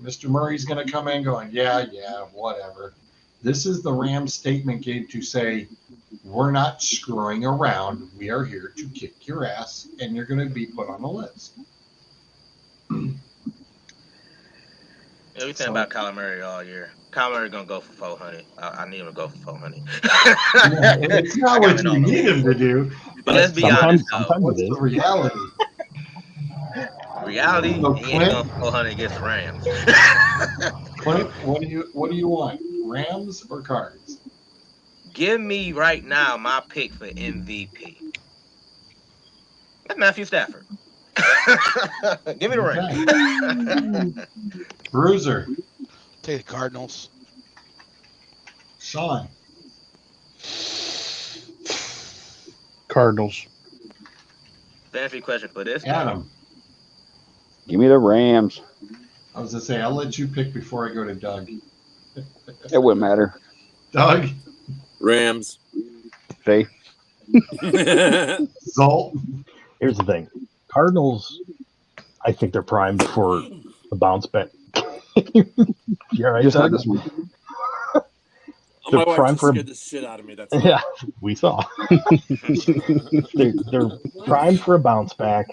Mr. Murray's going to come in going, yeah, whatever. This is the Rams statement game to say, we're not screwing around. We are here to kick your ass, and you're going to be put on the list. Yeah, we think about Kyler Murray all year. Kyler Murray going to go for 400. I need him to go for 400. It's not what you need him to do. But let's be honest, though. What's the reality? Reality, he ain't going for 400 against the Rams. Clint, what do you want? Rams or Cards? Give me right now my pick for MVP. That's Matthew Stafford. Give me the Rams. Bruiser. Take the Cardinals. Sean. Cardinals. Fancy question for this. Adam. Give me the Rams. I was going to say, I'll let you pick before I go to Doug. It wouldn't matter. Doug. Rams. See? Zolt. Here's the thing. Cardinals, I think they're primed for a bounce back. You're right. Just like this one. My wife just scared the shit out of me. That's yeah, we saw. they're primed for a bounce back.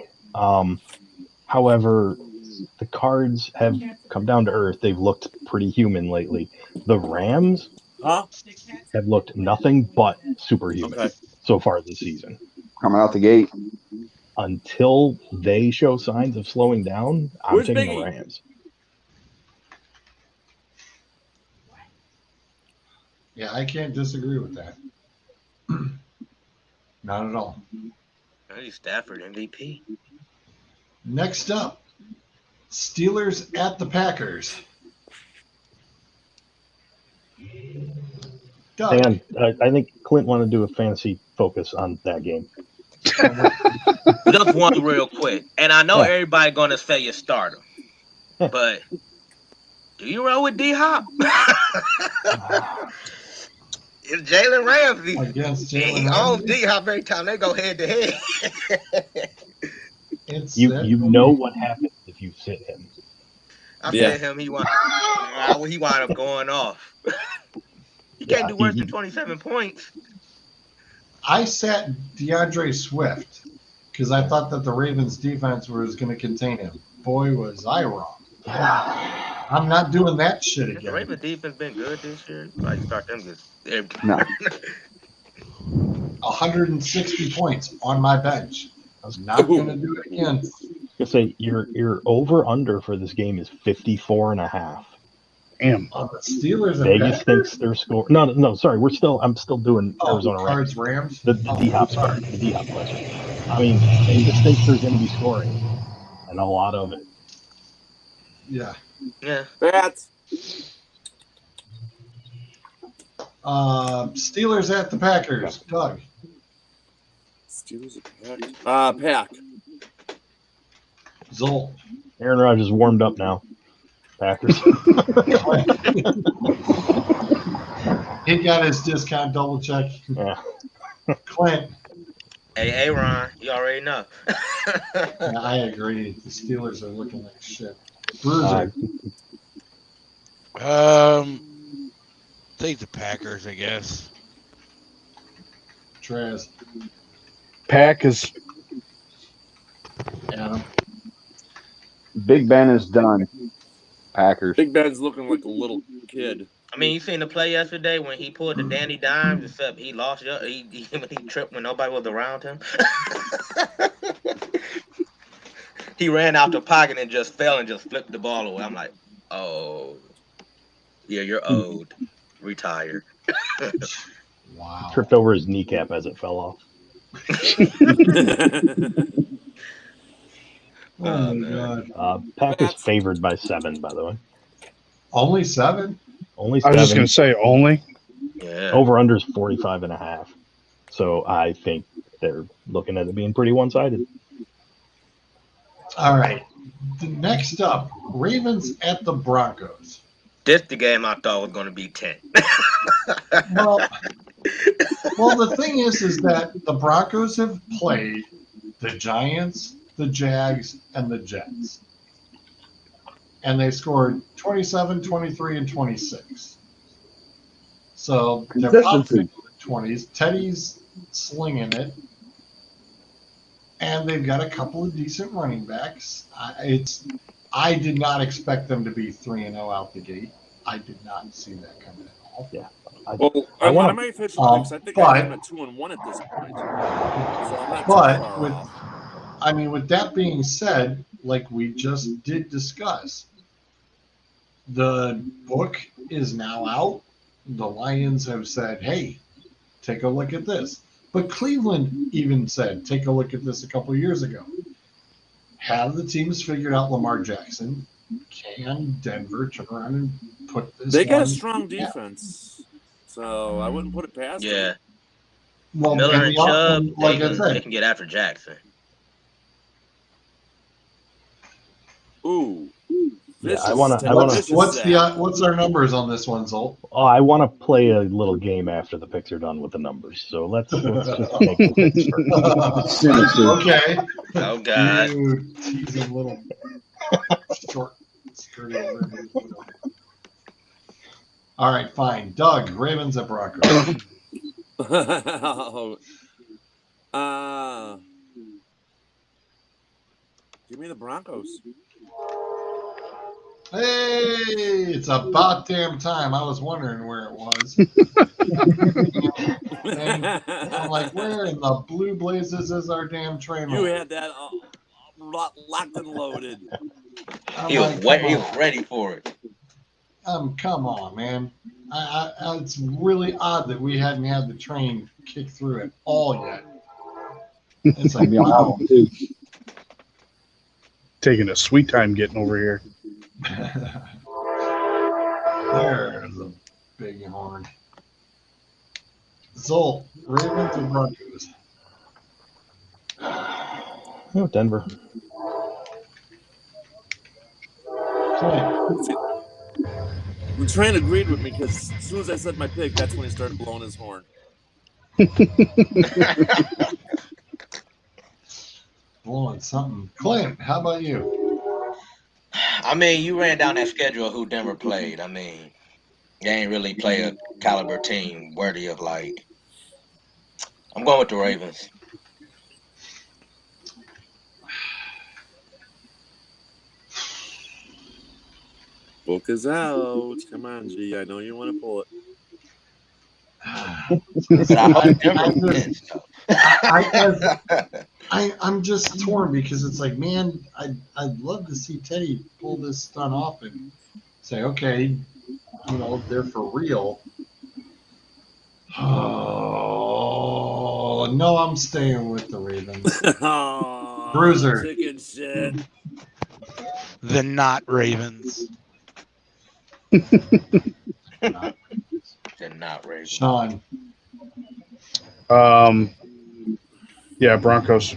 However, the Cards have come down to earth. They've looked pretty human lately. The Rams Huh? have looked nothing but superhuman Okay. so far this season. Coming out the gate. Until they show signs of slowing down, I'm Where's taking the Biggie? Rams. Yeah, I can't disagree with that. Not at all. Hey, Stafford MVP. Next up, Steelers at the Packers. Doug. Hang on, I think Clint wanted to do a fantasy focus on that game. Just one real quick. And I know Yeah. everybody gonna say you start him. But do you roll with D Hop? It's Jalen Ramsey. Against He Jalen owns Ramsey. D Hop every time they go head to head. It's You know what happens if you sit him. I Yeah. said him, he wound up going off. He can't do worse than 27 points. I sat DeAndre Swift because I thought that the Ravens defense was going to contain him. Boy, was I wrong. I'm not doing that shit Has the again. Ravens defense been good this year? Like start them good. No. 160 points on my bench. I was not going to do it again. I say your over under for this game is 54.5. Damn. On the Steelers and Vegas Packers? thinks their score. No, sorry. I'm still doing Arizona Rams. Cards Rams. The D Hop part, the D Hop question. I mean, Vegas thinks there's going to be scoring, and a lot of it. Yeah. Yeah. Bats. Steelers at the Packers. Doug. Steelers at Pack. Pack. Zolt. Aaron Rodgers warmed up now. Packers. He got his discount double check. Yeah. Clint. Hey, Aaron, you already know. Yeah, I agree. The Steelers are looking like shit. Bruiser. Take the Packers, I guess. Trez. Pack is Adam. Big Ben is done. Packers. Big Ben's looking like a little kid. I mean, you seen the play yesterday when he pulled the Danny Dimes, except he lost. He tripped when nobody was around him. He ran out the pocket and just fell and just flipped the ball away. I'm like, oh, yeah, you're old, retired. Wow. Tripped over his kneecap as it fell off. Oh my God. Packers favored by 7, by the way. Only 7? Only I 7. was just gonna say only. Yeah. Over under is 45.5. So I think they're looking at it being pretty one-sided. All right. Next up, Ravens at the Broncos. This the game I thought was going to be 10. Well, the thing is that the Broncos have played the Giants, the Jags, and the Jets. And they scored 27, 23, and 26. So they're Consistency. up 20s. Teddy's slinging it. And they've got a couple of decent running backs. I did not expect them to be 3-0 out the gate. I did not see that coming at all. Yeah. Well, I wanna- on my official picks, I think I have him at 2-1 at this point. So I'm not too But far with, off. I mean, with that being said, like we just did discuss, the book is now out. The Lions have said, hey, take a look at this. But Cleveland even said, take a look at this a couple of years ago. Have the teams figured out Lamar Jackson? Can Denver turn around and put this They got a one- strong Yeah. defense, so I wouldn't put it past Yeah. them. Well, Miller and Chubb, like I they said, can get after Jackson. Ooh. Yeah, Vicious. I wanna- Ted, I wanna- vicious what's our numbers on this one, Zolt? Oh, I want to play a little game after the picks are done with the numbers. So let's just make the picks first. Okay. Oh, God. You teasing little short skirty. All right, fine. Doug, Ravens at Broncos. Give me the Broncos. it's about damn time. I was wondering where it was. And I'm like, where in the blue blazes is our damn train? You had that locked and loaded. I'm He was like, wet. come He was on. ready for it. Come on, man. It's really odd that we hadn't had the train kick through at all yet. It's like, Maybe on that wow. one too. Taking a sweet time getting over here. There's a big horn. Zolt, Ravens or Broncos? Oh, Denver. Clint. The train agreed with me because as soon as I said my pick, that's when he started blowing his horn. Blowing something. Clint, how about you? I mean, you ran down that schedule of who Denver played. I mean, they ain't really play a caliber team worthy of like. I'm going with the Ravens. Book is out. Come on, G. I know you want to pull it. But I hope Denver I'm wins. just, though. I'm just torn because it's like, man, I'd love to see Teddy pull this stunt off and say, okay, they're for real. Oh no, I'm staying with the Ravens. Oh, Bruiser. chicken shit. The not Ravens. They're not Ravens. Sean. Yeah, Broncos.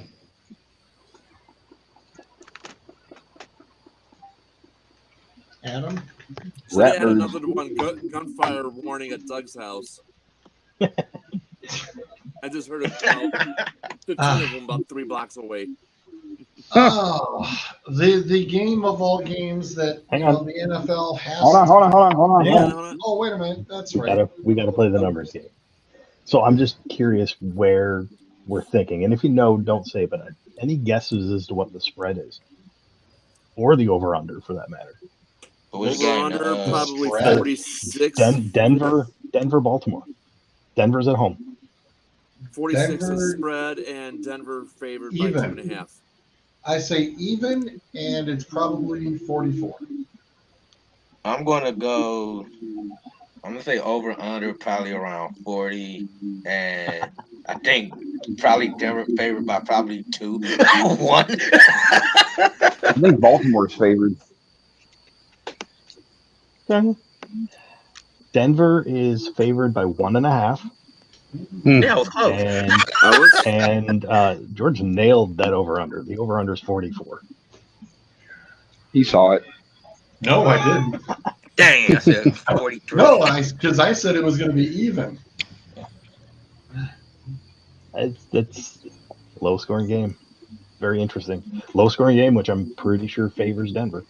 Adam. Should have had Ratbirds. another one. Gunfire warning at Doug's house. I just heard about 15 of them about 3 blocks away. Oh, the game of all games that Hang on. the NFL has. Hold on. Yeah, Oh, wait a minute. That's right. We gotta play the numbers game. So I'm just curious where we're thinking, and if you know, don't say. But any guesses as to what the spread is, or the over/under for that matter? Which over game? under probably spread. 46. Denver, Baltimore. Denver's at home. 46 Denver- is spread, and Denver favored by Even. 2.5. I say even, and it's probably 44. I'm gonna go. I'm gonna say over under probably around 40, and I think probably Denver favored by probably 2, 1. I think Baltimore's favored. Denver is favored by 1.5. Yeah, it was close. And George nailed that over/under. The over/under is 44. He saw it. No, I didn't. Dang, I said 43. No, because I said it was going to be even. It's a low-scoring game. Very interesting. Low-scoring game, which I'm pretty sure favors Denver.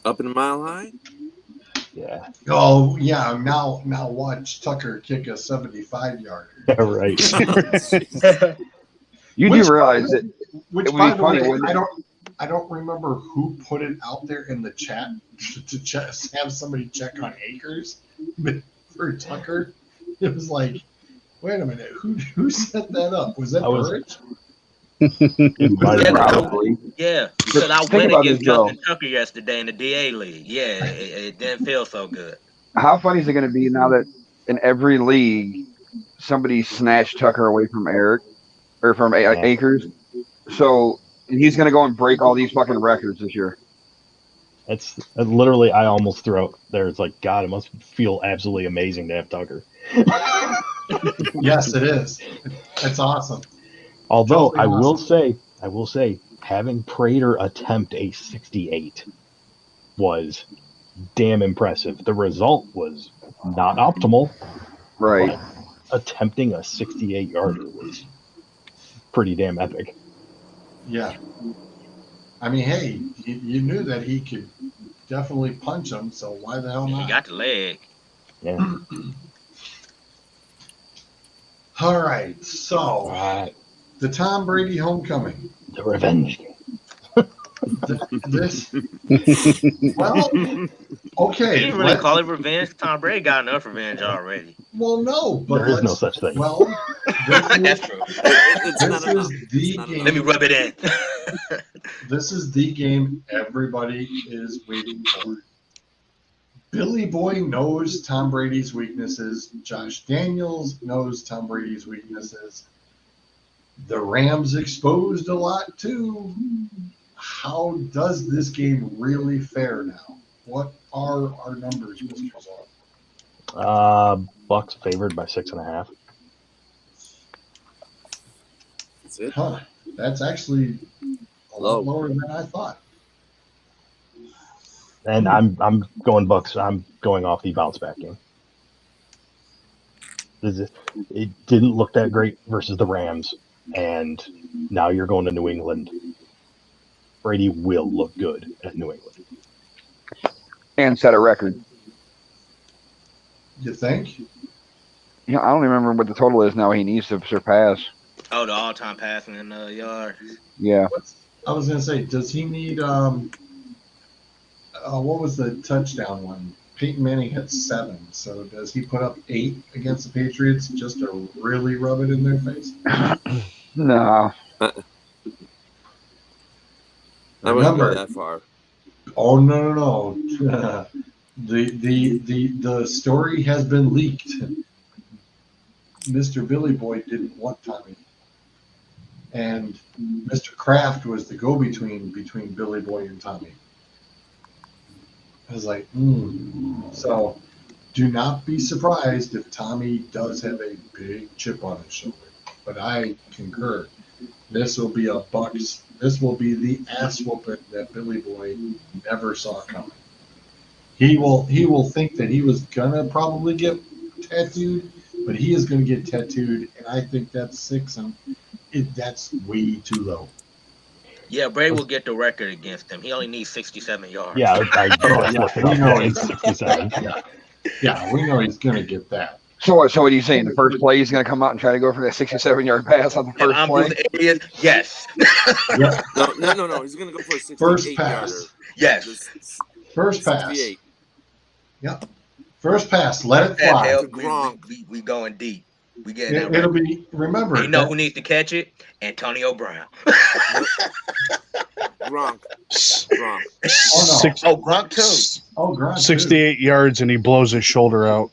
Up in Mile High? Yeah. Oh, yeah. Now watch Tucker kick a 75-yarder. Right. You do realize that Which, it would by be the funny, way, wouldn't it? I don't remember who put it out there in the chat to have somebody check on Akers, but for Tucker, it was like, wait a minute, who set that up? Was that Burridge? It might have been. Probably. Yeah, because I Think went about against this, though. Justin Tucker yesterday in the DA league. Yeah, it didn't feel so good. How funny is it going to be now that in every league somebody snatched Tucker away from Eric or from Akers? So he's going to go and break all these fucking records this year. It's literally, I almost threw out there. It's like, God, it must feel absolutely amazing to have Tucker. Yes, it is. It's awesome. Although Totally I awesome. will say, having Prater attempt a 68 was damn impressive. The result was not optimal, Right. but attempting a 68-yarder was pretty damn epic. Yeah. I mean, hey, you knew that he could definitely punch him, so why the hell He not? got the leg. Yeah. All right, so the Tom Brady homecoming. The revenge game. This well, okay. You didn't really call it revenge. Tom Brady got enough revenge already. Well, no, but There is no such thing. Well, That's true. It's this not is enough. the It's not game. Let me rub it in. This is the game everybody is waiting for. Billy Boy knows Tom Brady's weaknesses. Josh Daniels knows Tom Brady's weaknesses. The Rams exposed a lot too. How does this game really fare now? What are our numbers, Mr. Zell? Bucks favored by 6.5. That's it. Huh. That's actually a lot lower than I thought. And I'm going Bucks. I'm going off the bounce back game. It didn't look that great versus the Rams, and now you're going to New England. Brady will look good at New England and set a record. You think? Yeah, I don't remember what the total is now. He needs to surpass. Oh, the all-time passing in the yard. Yeah. I was gonna say, does he need what was the touchdown one? Peyton Manning had 7, so does he put up 8 against the Patriots just to really rub it in their face? No. I wouldn't go that far. Oh no. The story has been leaked. Mr. Billy Boy didn't want Tommy. And Mr. Kraft was the go-between between Billy Boy and Tommy. I was like, So do not be surprised if Tommy does have a big chip on his shoulder. But I concur. This will be this will be the ass whooping that Billy Boy never saw coming. He will think that he was gonna probably get tattooed, but he is gonna get tattooed, and I think that's 6, and that's way too low. Yeah, Brady will get the record against him. He only needs 67 yards. Yeah, we know he's 67. Yeah, we know he's gonna get that. So what are you saying? The first play he's going to come out and try to go for that 67-yard pass on the first play? Yes. Yep. No. He's going to go for a 68 First pass. yarder. Yes. First pass. 68. Yep. First pass. Let it fly. We going deep. We getting It'll be. Remember. You know who needs to catch it? Antonio Brown. Gronk. Oh no. Gronk too. Oh, Gronk. 68 yards and he blows his shoulder out.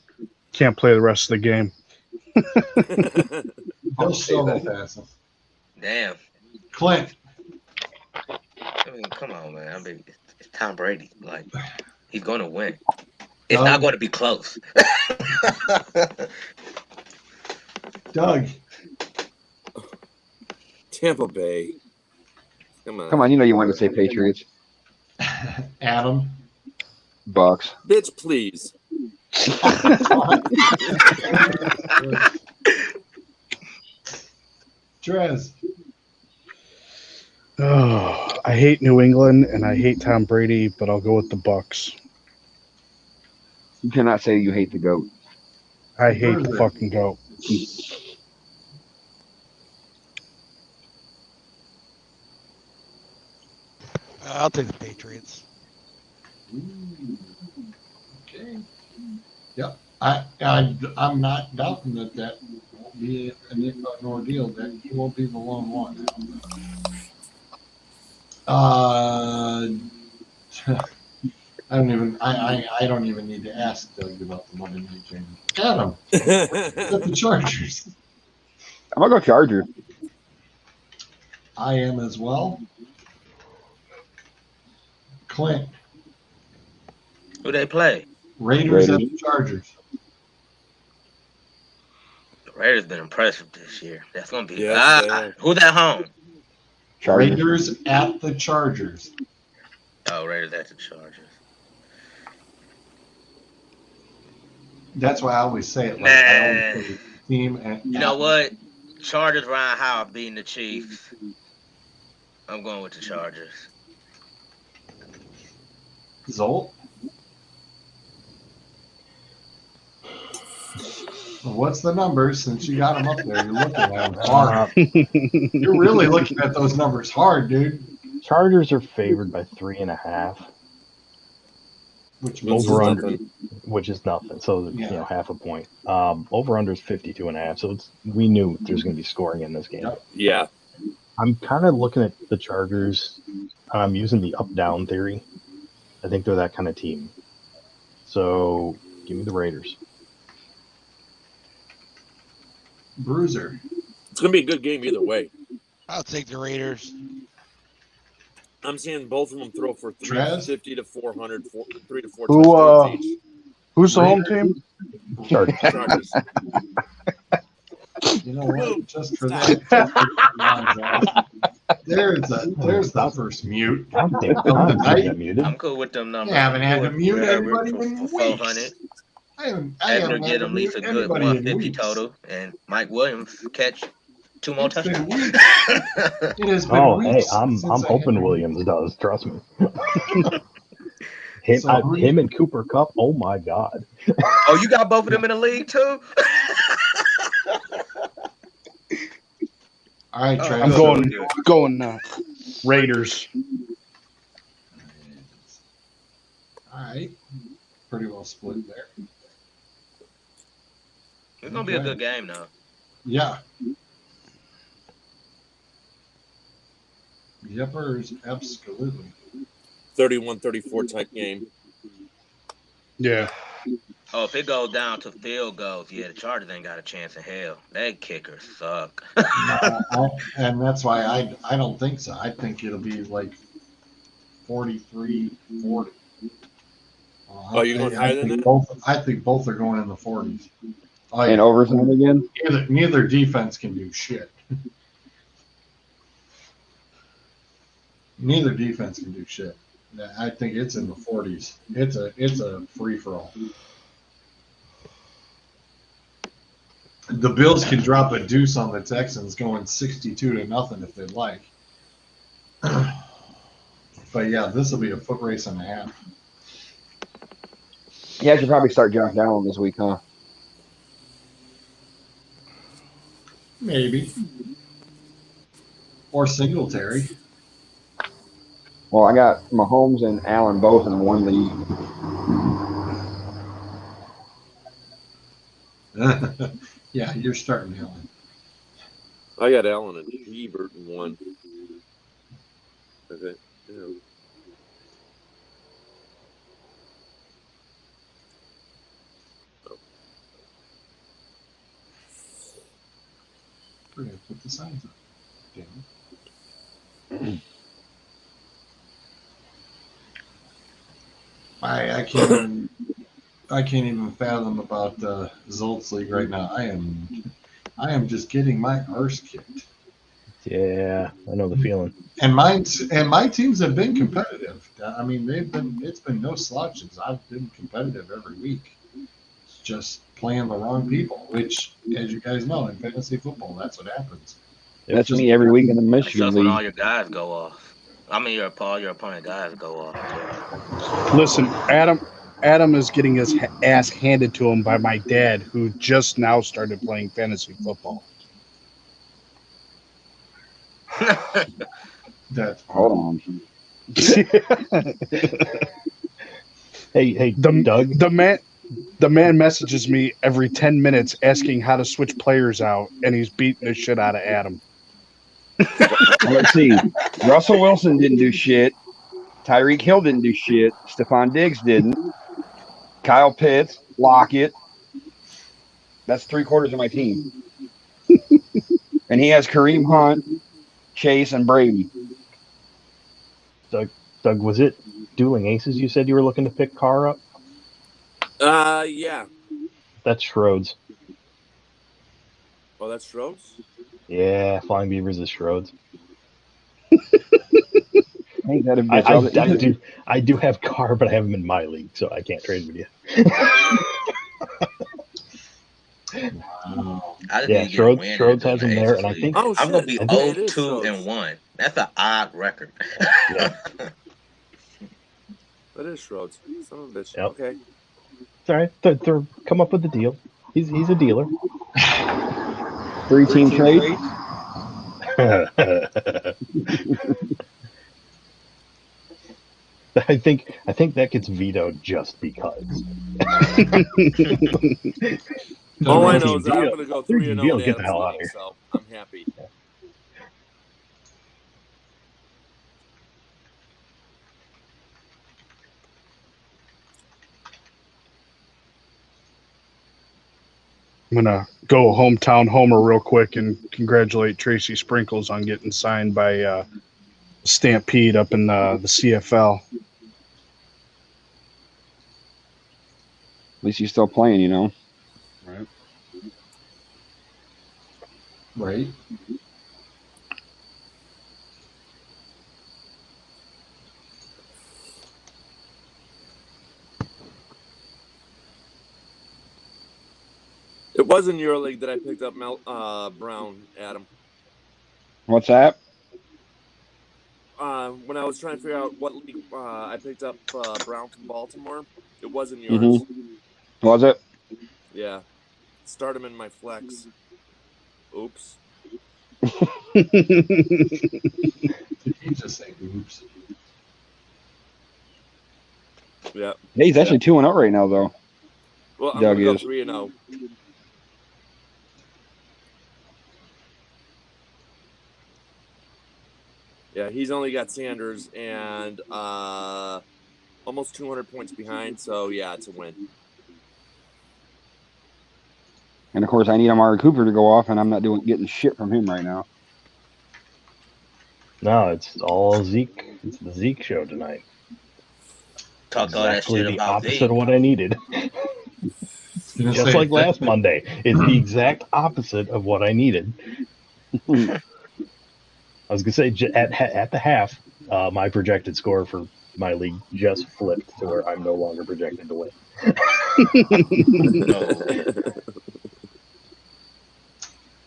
Can't play the rest of the game. He'll solo pass him. Damn. Clint. I mean, come on, man. I mean, it's Tom Brady. Like, he's going to win. It's not going to be close. Doug. Tampa Bay. Come on, you know you wanted to say Patriots. Adam. Bucks. Bitch, please. Trez. Oh, I hate New England and I hate Tom Brady, but I'll go with the Bucks. You cannot say you hate the GOAT. I hate the fucking GOAT. I'll take the Patriots. Okay. Yep. I'm not doubting that won't be an ordeal. That he won't be the lone one. I don't even need to ask Doug about the Monday night game. Adam, the Chargers. I'm gonna go Chargers. I am as well. Clint. Who they play? Raiders and the Chargers. The Raiders been impressive this year. That's gonna be who's at home? Chargers. Raiders at the Chargers. Oh, Raiders at the Chargers. That's why I always say it. Like I always say team. And you know what? Chargers Ryan Howard beating the Chiefs. I'm going with the Chargers. Zolt. What's the numbers? Since you got them up there, you're looking at them hard. You're really looking at those numbers hard, dude. Chargers are favored by 3.5. Which Which is Over under, nothing. which is nothing. So Yeah. half a point. Over under is 52.5. So we knew there's going to be scoring in this game. Yep. Yeah. I'm kind of looking at the Chargers. I'm using the up down theory. I think they're that kind of team. So give me the Raiders. Bruiser. It's going to be a good game either way. I'll take the Raiders. I'm seeing both of them throw for Trez? 350 to 400, 3 to 4 Who, touchdowns each. Who's the home team? Chargers. Chargers. You know what? Just for that, there's the first mute. I'm of thinking the night. got muted. I'm cool with them numbers. I haven't had to mute Herbert everybody for in 400. weeks. I Edgar haven't get had to him at least mute a good anybody in 150 weeks. total, and Mike Williams catch 2 more It's been touchdowns. weeks. It has been Oh, hey, weeks. I'm since I hoping had- Williams does. Trust me. So who him and Cooper Cup. Oh my God. Oh, you got both of them in the league too? All right, Oh, Trez. I'm going Raiders. All right. Pretty well split there. It's gonna be a good game though. Yeah. Yepers, absolutely. 31-34 type game. Yeah. Oh, if it goes down to field goals, yeah, the Chargers ain't got a chance in hell. That kickers suck. And that's why I don't think so. I think it'll be like 43-40. Oh, you're going higher than that? I think both are going in the 40s. Oh, And yeah. overtime again? Neither defense can do shit. Neither defense can do shit. I think it's in the 40s. It's a free for all. The Bills can drop a deuce on the Texans, going 62-0 if they'd like. But yeah, this will be a foot race and a half. Yeah, I should probably start Josh Allen this week, huh? Maybe. Or Singletary. Well, I got Mahomes and Allen both in one league. Yeah, you're starting Allen. I got Allen and Hebert in one. Okay. Yeah. We're gonna put the signs up. I can't even fathom about Zolt's league right now. I am just getting my arse kicked. Yeah, I know the feeling. And my teams have been competitive. I mean, it's been no slouches. I've been competitive every week. It's just playing the wrong people, which, as you guys know, in fantasy football, that's what happens. That's me every week in the Michigan Just when all league. your guys go off. I mean, your opponent guys go off. Listen, Adam is getting his ass handed to him by my dad, who just now started playing fantasy football. That's Hold on. Hey, Doug. The man messages me every 10 minutes asking how to switch players out, and he's beating the shit out of Adam. Let's see. Russell Wilson didn't do shit. Tyreek Hill didn't do shit. Stephon Diggs didn't. Kyle Pitts, Lockett. That's 3/4 of my team. And he has Kareem Hunt, Chase, and Brady. Doug, was it Dueling Aces you said you were looking to pick Carr up? Yeah. That's Schroeds. Oh, that's Schroeds? Yeah, Flying Beavers is Schroeds. Ain't that a bitch? I do have Carr, but I have him in my league, so I can't trade with you. Yeah, Schroeds has him there, and I think Oh, I'm gonna shit. be Yeah, it is 0-2-1. That's an odd record. Yeah. That is Schroeds. Son of a bitch. Yep. Okay. it's all right. They're come up with the deal. He's a dealer. 3-team trade. I think that gets vetoed just because. All I Third know team is that I'm deal. going to go Third 3 team and 0 deal. in Get the Adam's hell out of league, here. so I'm happy. I'm gonna go hometown homer real quick and congratulate Tracy Sprinkles on getting signed by Stampede up in the CFL. At least he's still playing, you know. Right. Right. It was in your league that I picked up Brown, Adam. What's that? When I was trying to figure out what league I picked up Brown from Baltimore, it was in Mm-hmm. yours. Was it? Yeah. Start him in my flex. Oops. Did he just say oops? Yeah. Yeah, he's actually 2-0 right now, though. Well, I'm going Doug to go is. 3 and 0. Yeah, he's only got Sanders and almost 200 points behind, so yeah, it's a win. And of course, I need Amari Cooper to go off, and I'm not getting shit from him right now. No, it's all Zeke. It's the Zeke show tonight. Talked all that Exactly shit the about opposite Zeke. of what I needed. Just like last Monday. It's the exact opposite of what I needed. I was going to say, at the half, my projected score for my league just flipped to where I'm no longer projected to win. No.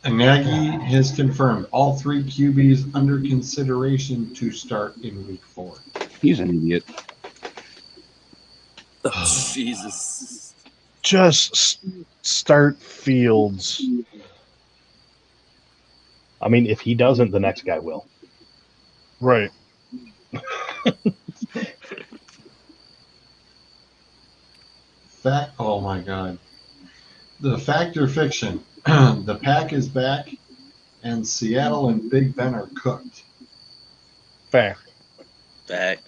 And Nagy has confirmed all 3 QBs under consideration to start in week 4. He's an idiot. Oh, Jesus. Just start Fields. I mean, if he doesn't, the next guy will. Right. Oh my God. The fact or fiction. The pack is back, and Seattle and Big Ben are cooked. Fact. Fact.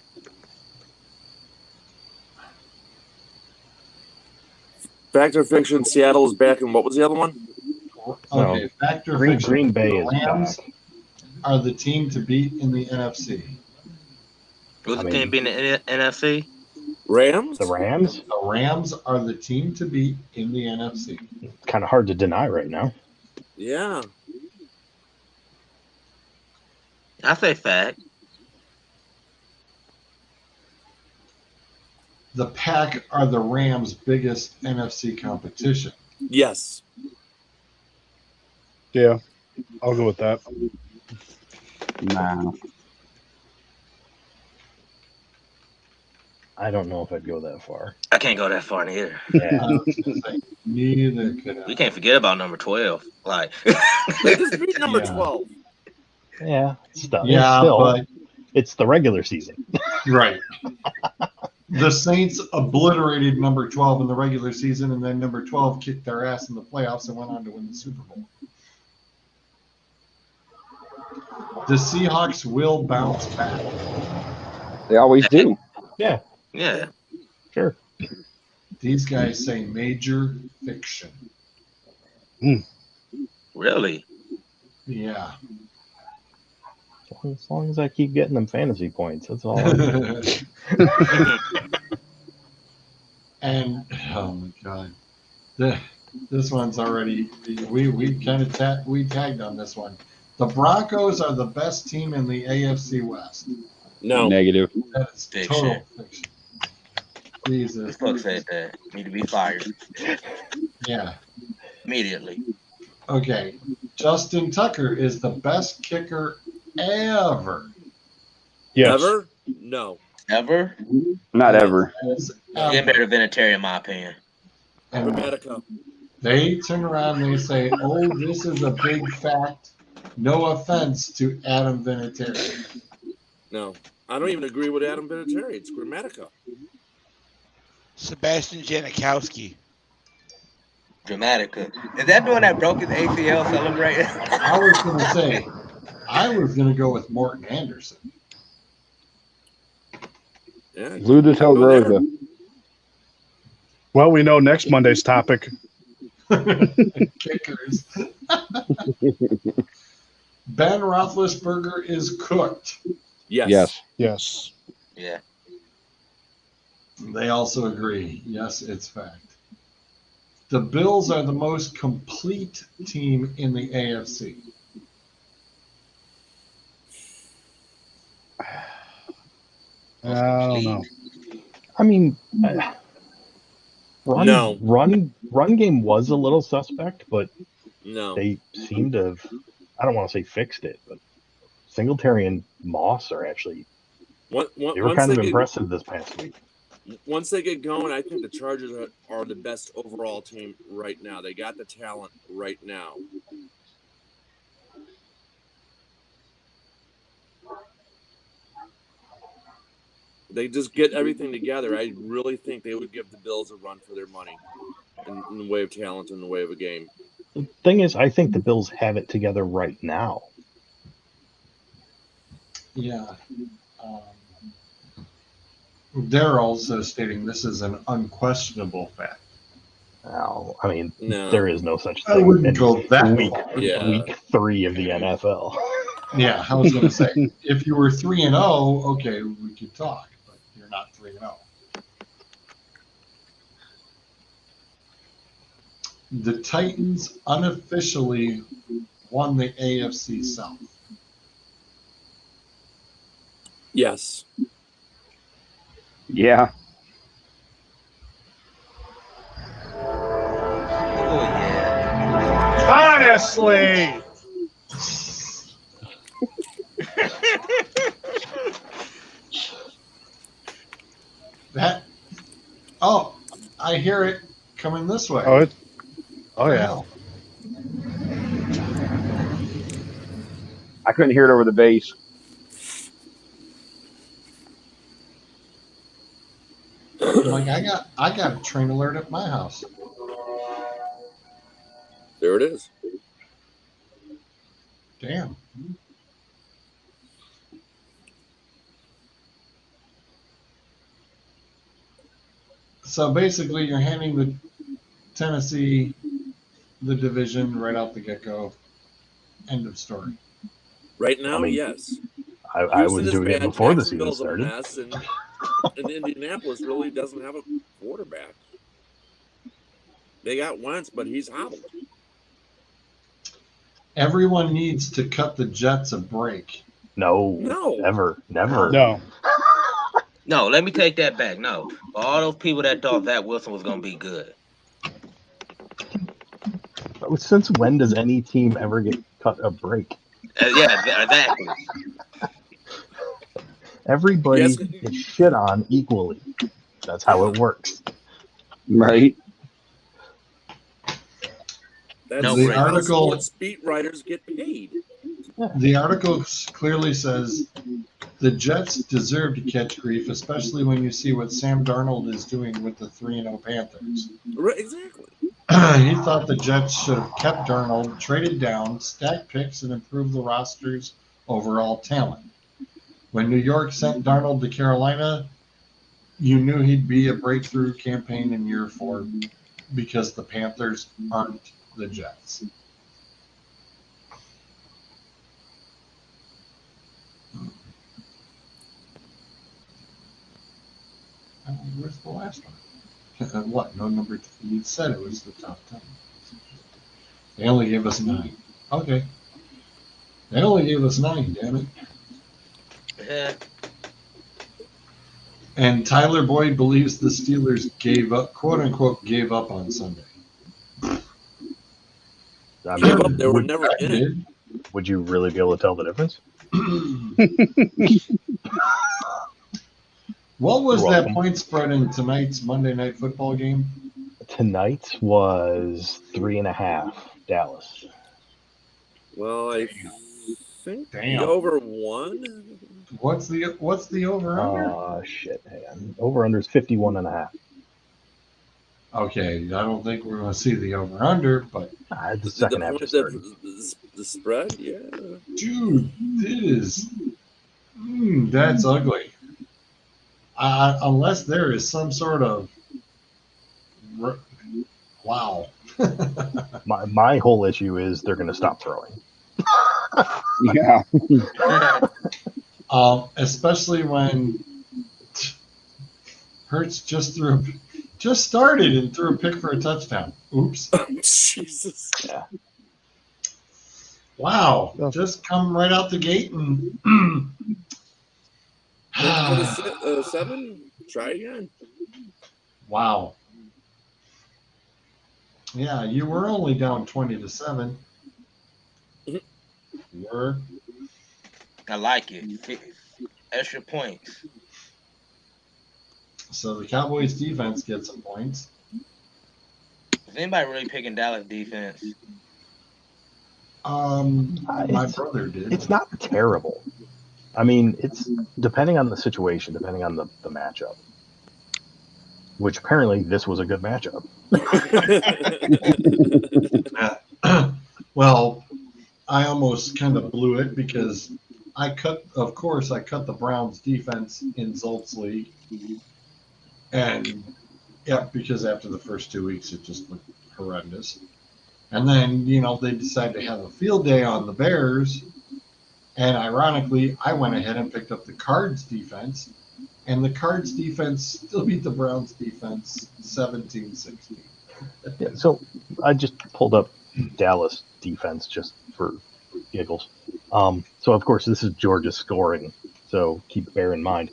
Fact or fiction, Seattle is back, and what was the other one? Okay, fact or fiction. Green Bay the is Rams back. are the team to beat in the NFC. Who's the team being the NFC? Rams? The Rams? The Rams are the team to beat in the NFC. Kind of hard to deny right now. Yeah. I say fact. The Pack are the Rams' biggest NFC competition. Yes. Yeah. I'll go with that. Nah. I don't know if I'd go that far. I can't go that far neither. Yeah. Neither could I. We can't forget about number 12. Like They just beat number Yeah. 12. Yeah. Still, but it's the regular season. right. The Saints obliterated number 12 in the regular season, and then number 12 kicked their ass in the playoffs and went on to win the Super Bowl. The Seahawks will bounce back. They always do. Yeah. yeah. Sure. These guys say major fiction. Really? Yeah. As long as I keep getting them fantasy points, that's all. And oh my God, this one's already we kind of tagged on this one. The Broncos are the best team in the AFC West. No. Negative. That is Fiction. total fiction. Jesus. Fuck said that. Need to be fired Yeah. immediately. Okay. Justin Tucker is the best kicker ever. Yes. Ever? No. Ever? Not ever. Get better Vinatieri, in my opinion. And Medica. they turn around and they say, "Oh, this is a big fact. No offense to Adam Vinatieri." No. I don't even agree with Adam Vinatieri. It's Grammatica. Sebastian Janikowski. Dramatica. Is that doing that broke his ACL celebrating? I was going to say, I was going to go with Morton Anderson. Yeah, Lou the go there. Rosa. Well, we know next Monday's topic. Kickers. Ben Roethlisberger is cooked. Yes. Yes. Yeah. They also agree. Yes, it's fact. The Bills are the most complete team in the AFC. I don't know. I mean, No. run game was a little suspect, but No. they seem to have, I don't want to say fixed it, but Singletary and Moss are actually, they were Once kind they of get impressive this past week. once they get going, I think the Chargers are the best overall team right now. They got the talent right now. They just get everything together. I really think they would give the Bills a run for their money in the way of talent, in the way of a game. The thing is, I think the Bills have it together right now. Yeah. They're also stating this is an unquestionable fact. Now, I mean, No. there is no such I thing wouldn't in go that week far. Yeah. week 3 of the NFL. Yeah, I was going to say, if you were 3-0, okay, we could talk, but you're not 3-0. The Titans unofficially won the AFC South. Yes. Yeah. Oh yeah. Honestly. That, I hear it coming this way. Oh yeah. Hell. I couldn't hear it over the bass. Like I got a train alert at my house. There it is. Damn. So basically, you're handing the Tennessee the division right out the get-go. End of story. Right now, I mean, yes. I Houston was is doing it bad. before the season Jacksonville's a started. mess, and Indianapolis really doesn't have a quarterback. They got Wentz, but he's hobbled. Everyone needs to cut the Jets a break. No, never. No. No, let me take that back. No. For all those people that thought Zach Wilson was gonna be good. Since when does any team ever get cut a break? Yeah, exactly. Everybody Yes. gets shit on equally. That's how it works. Right. That's No The break. how article sports beat writers get paid. the article clearly says the Jets deserve to catch grief, especially when you see what Sam Darnold is doing with the 3-0 Panthers. Right, exactly. He thought the Jets should have kept Darnold, traded down, stacked picks, and improved the roster's overall talent. When New York sent Darnold to Carolina, you knew he'd be a breakthrough campaign in year 4 because the Panthers aren't the Jets. Where's the last one? What? No number 2. You said it was the top 10. They only gave us 9. Okay. They only gave us 9, damn it. Yeah. And Tyler Boyd believes the Steelers gave up, quote unquote, gave up on Sunday. I Gave mean, up. They were never in it. would you really be able to tell the difference? What was You're that welcome. point spread in tonight's Monday Night Football game? Tonight was 3.5 Dallas. Well, I think Damn. the over 1. What's the over under? Shit. Hang on. Over under is 51.5. Okay, I don't think we're going to see the over under, but The second half just started. The spread, yeah. dude, that's ugly. Unless there is some sort of wow. My whole issue is they're going to stop throwing. Yeah. Especially when Hurts just started and threw a pick for a touchdown. Oops. Jesus. Yeah. Wow. Just come right out the gate and For the 7, try again. wow. Yeah, you were only down 20-7. You were. I like it. Extra points. So the Cowboys defense gets some points. Is anybody really picking Dallas defense? My brother did. It's not terrible. I mean, it's depending on the situation, depending on the matchup. Which apparently this was a good matchup. Well, I almost kind of blew it because I cut the Browns defense in Zolt's league. And yeah, because after the first 2 weeks, it just looked horrendous. And then, they decided to have a field day on the Bears. And ironically, I went ahead and picked up the Cards defense. And the Cards defense still beat the Browns defense 17-16. Yeah, so I just pulled up Dallas defense just for giggles. So, of course, this is Georgia scoring. So bear in mind.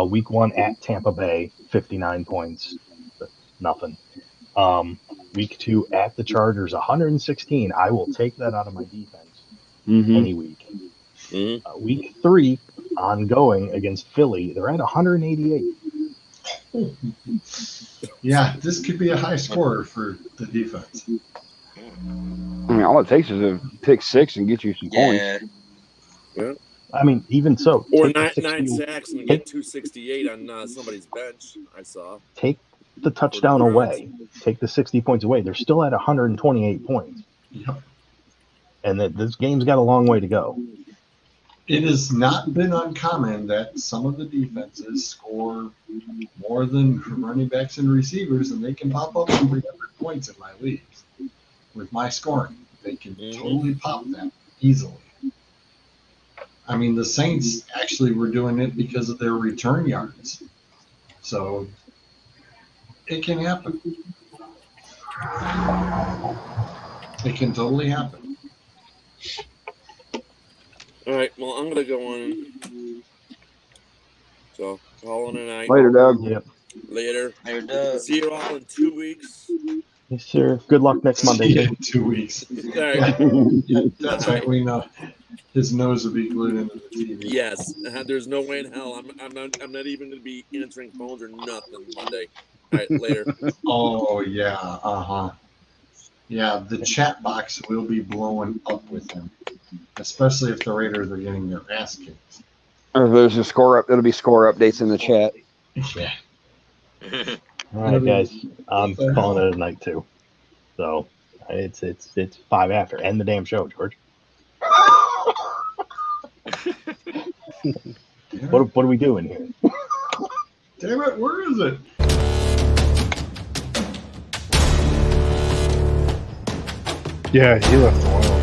Week 1 at Tampa Bay, 59 points. That's nothing. Week 2 at the Chargers, 116. I will take that out of my defense any week. Week 3, ongoing against Philly, they're at 188. Yeah, this could be a high scorer for the defense. I mean, all it takes is a pick 6 and get you some points. Yeah. I mean, even so. Or 9 sacks and get 268 on somebody's bench, I saw. Take the touchdown away. Take the 60 points away. They're still at 128 points. Yep. And this game's got a long way to go. It has not been uncommon that some of the defenses score more than running backs and receivers, and they can pop up 300 points in my leagues. With my scoring, they can totally pop that easily. I mean, the Saints actually were doing it because of their return yards. So it can happen. It can totally happen. All right, well, I'm going to go on. So, calling a night. Later, Doug. Yep. Later. Later, Doug. See you all in 2 weeks. Yes, sir. Good luck next Monday. Yeah, 2 weeks. All right. Yeah, that's right. We know his nose will be glued into the TV. Yes. There's no way in hell. I'm not even going to be answering phones or nothing Monday. All right, later. Oh, yeah. Uh-huh. Yeah, the chat box will be blowing up with him, especially if the Raiders are getting their ass kicked. Or if there's a score up, there'll be score updates in the chat. Yeah. All right, guys. I'm calling it a night too. So it's 5 after. End the damn show, George. What are we doing here? Damn it, where is it? Yeah, he left a while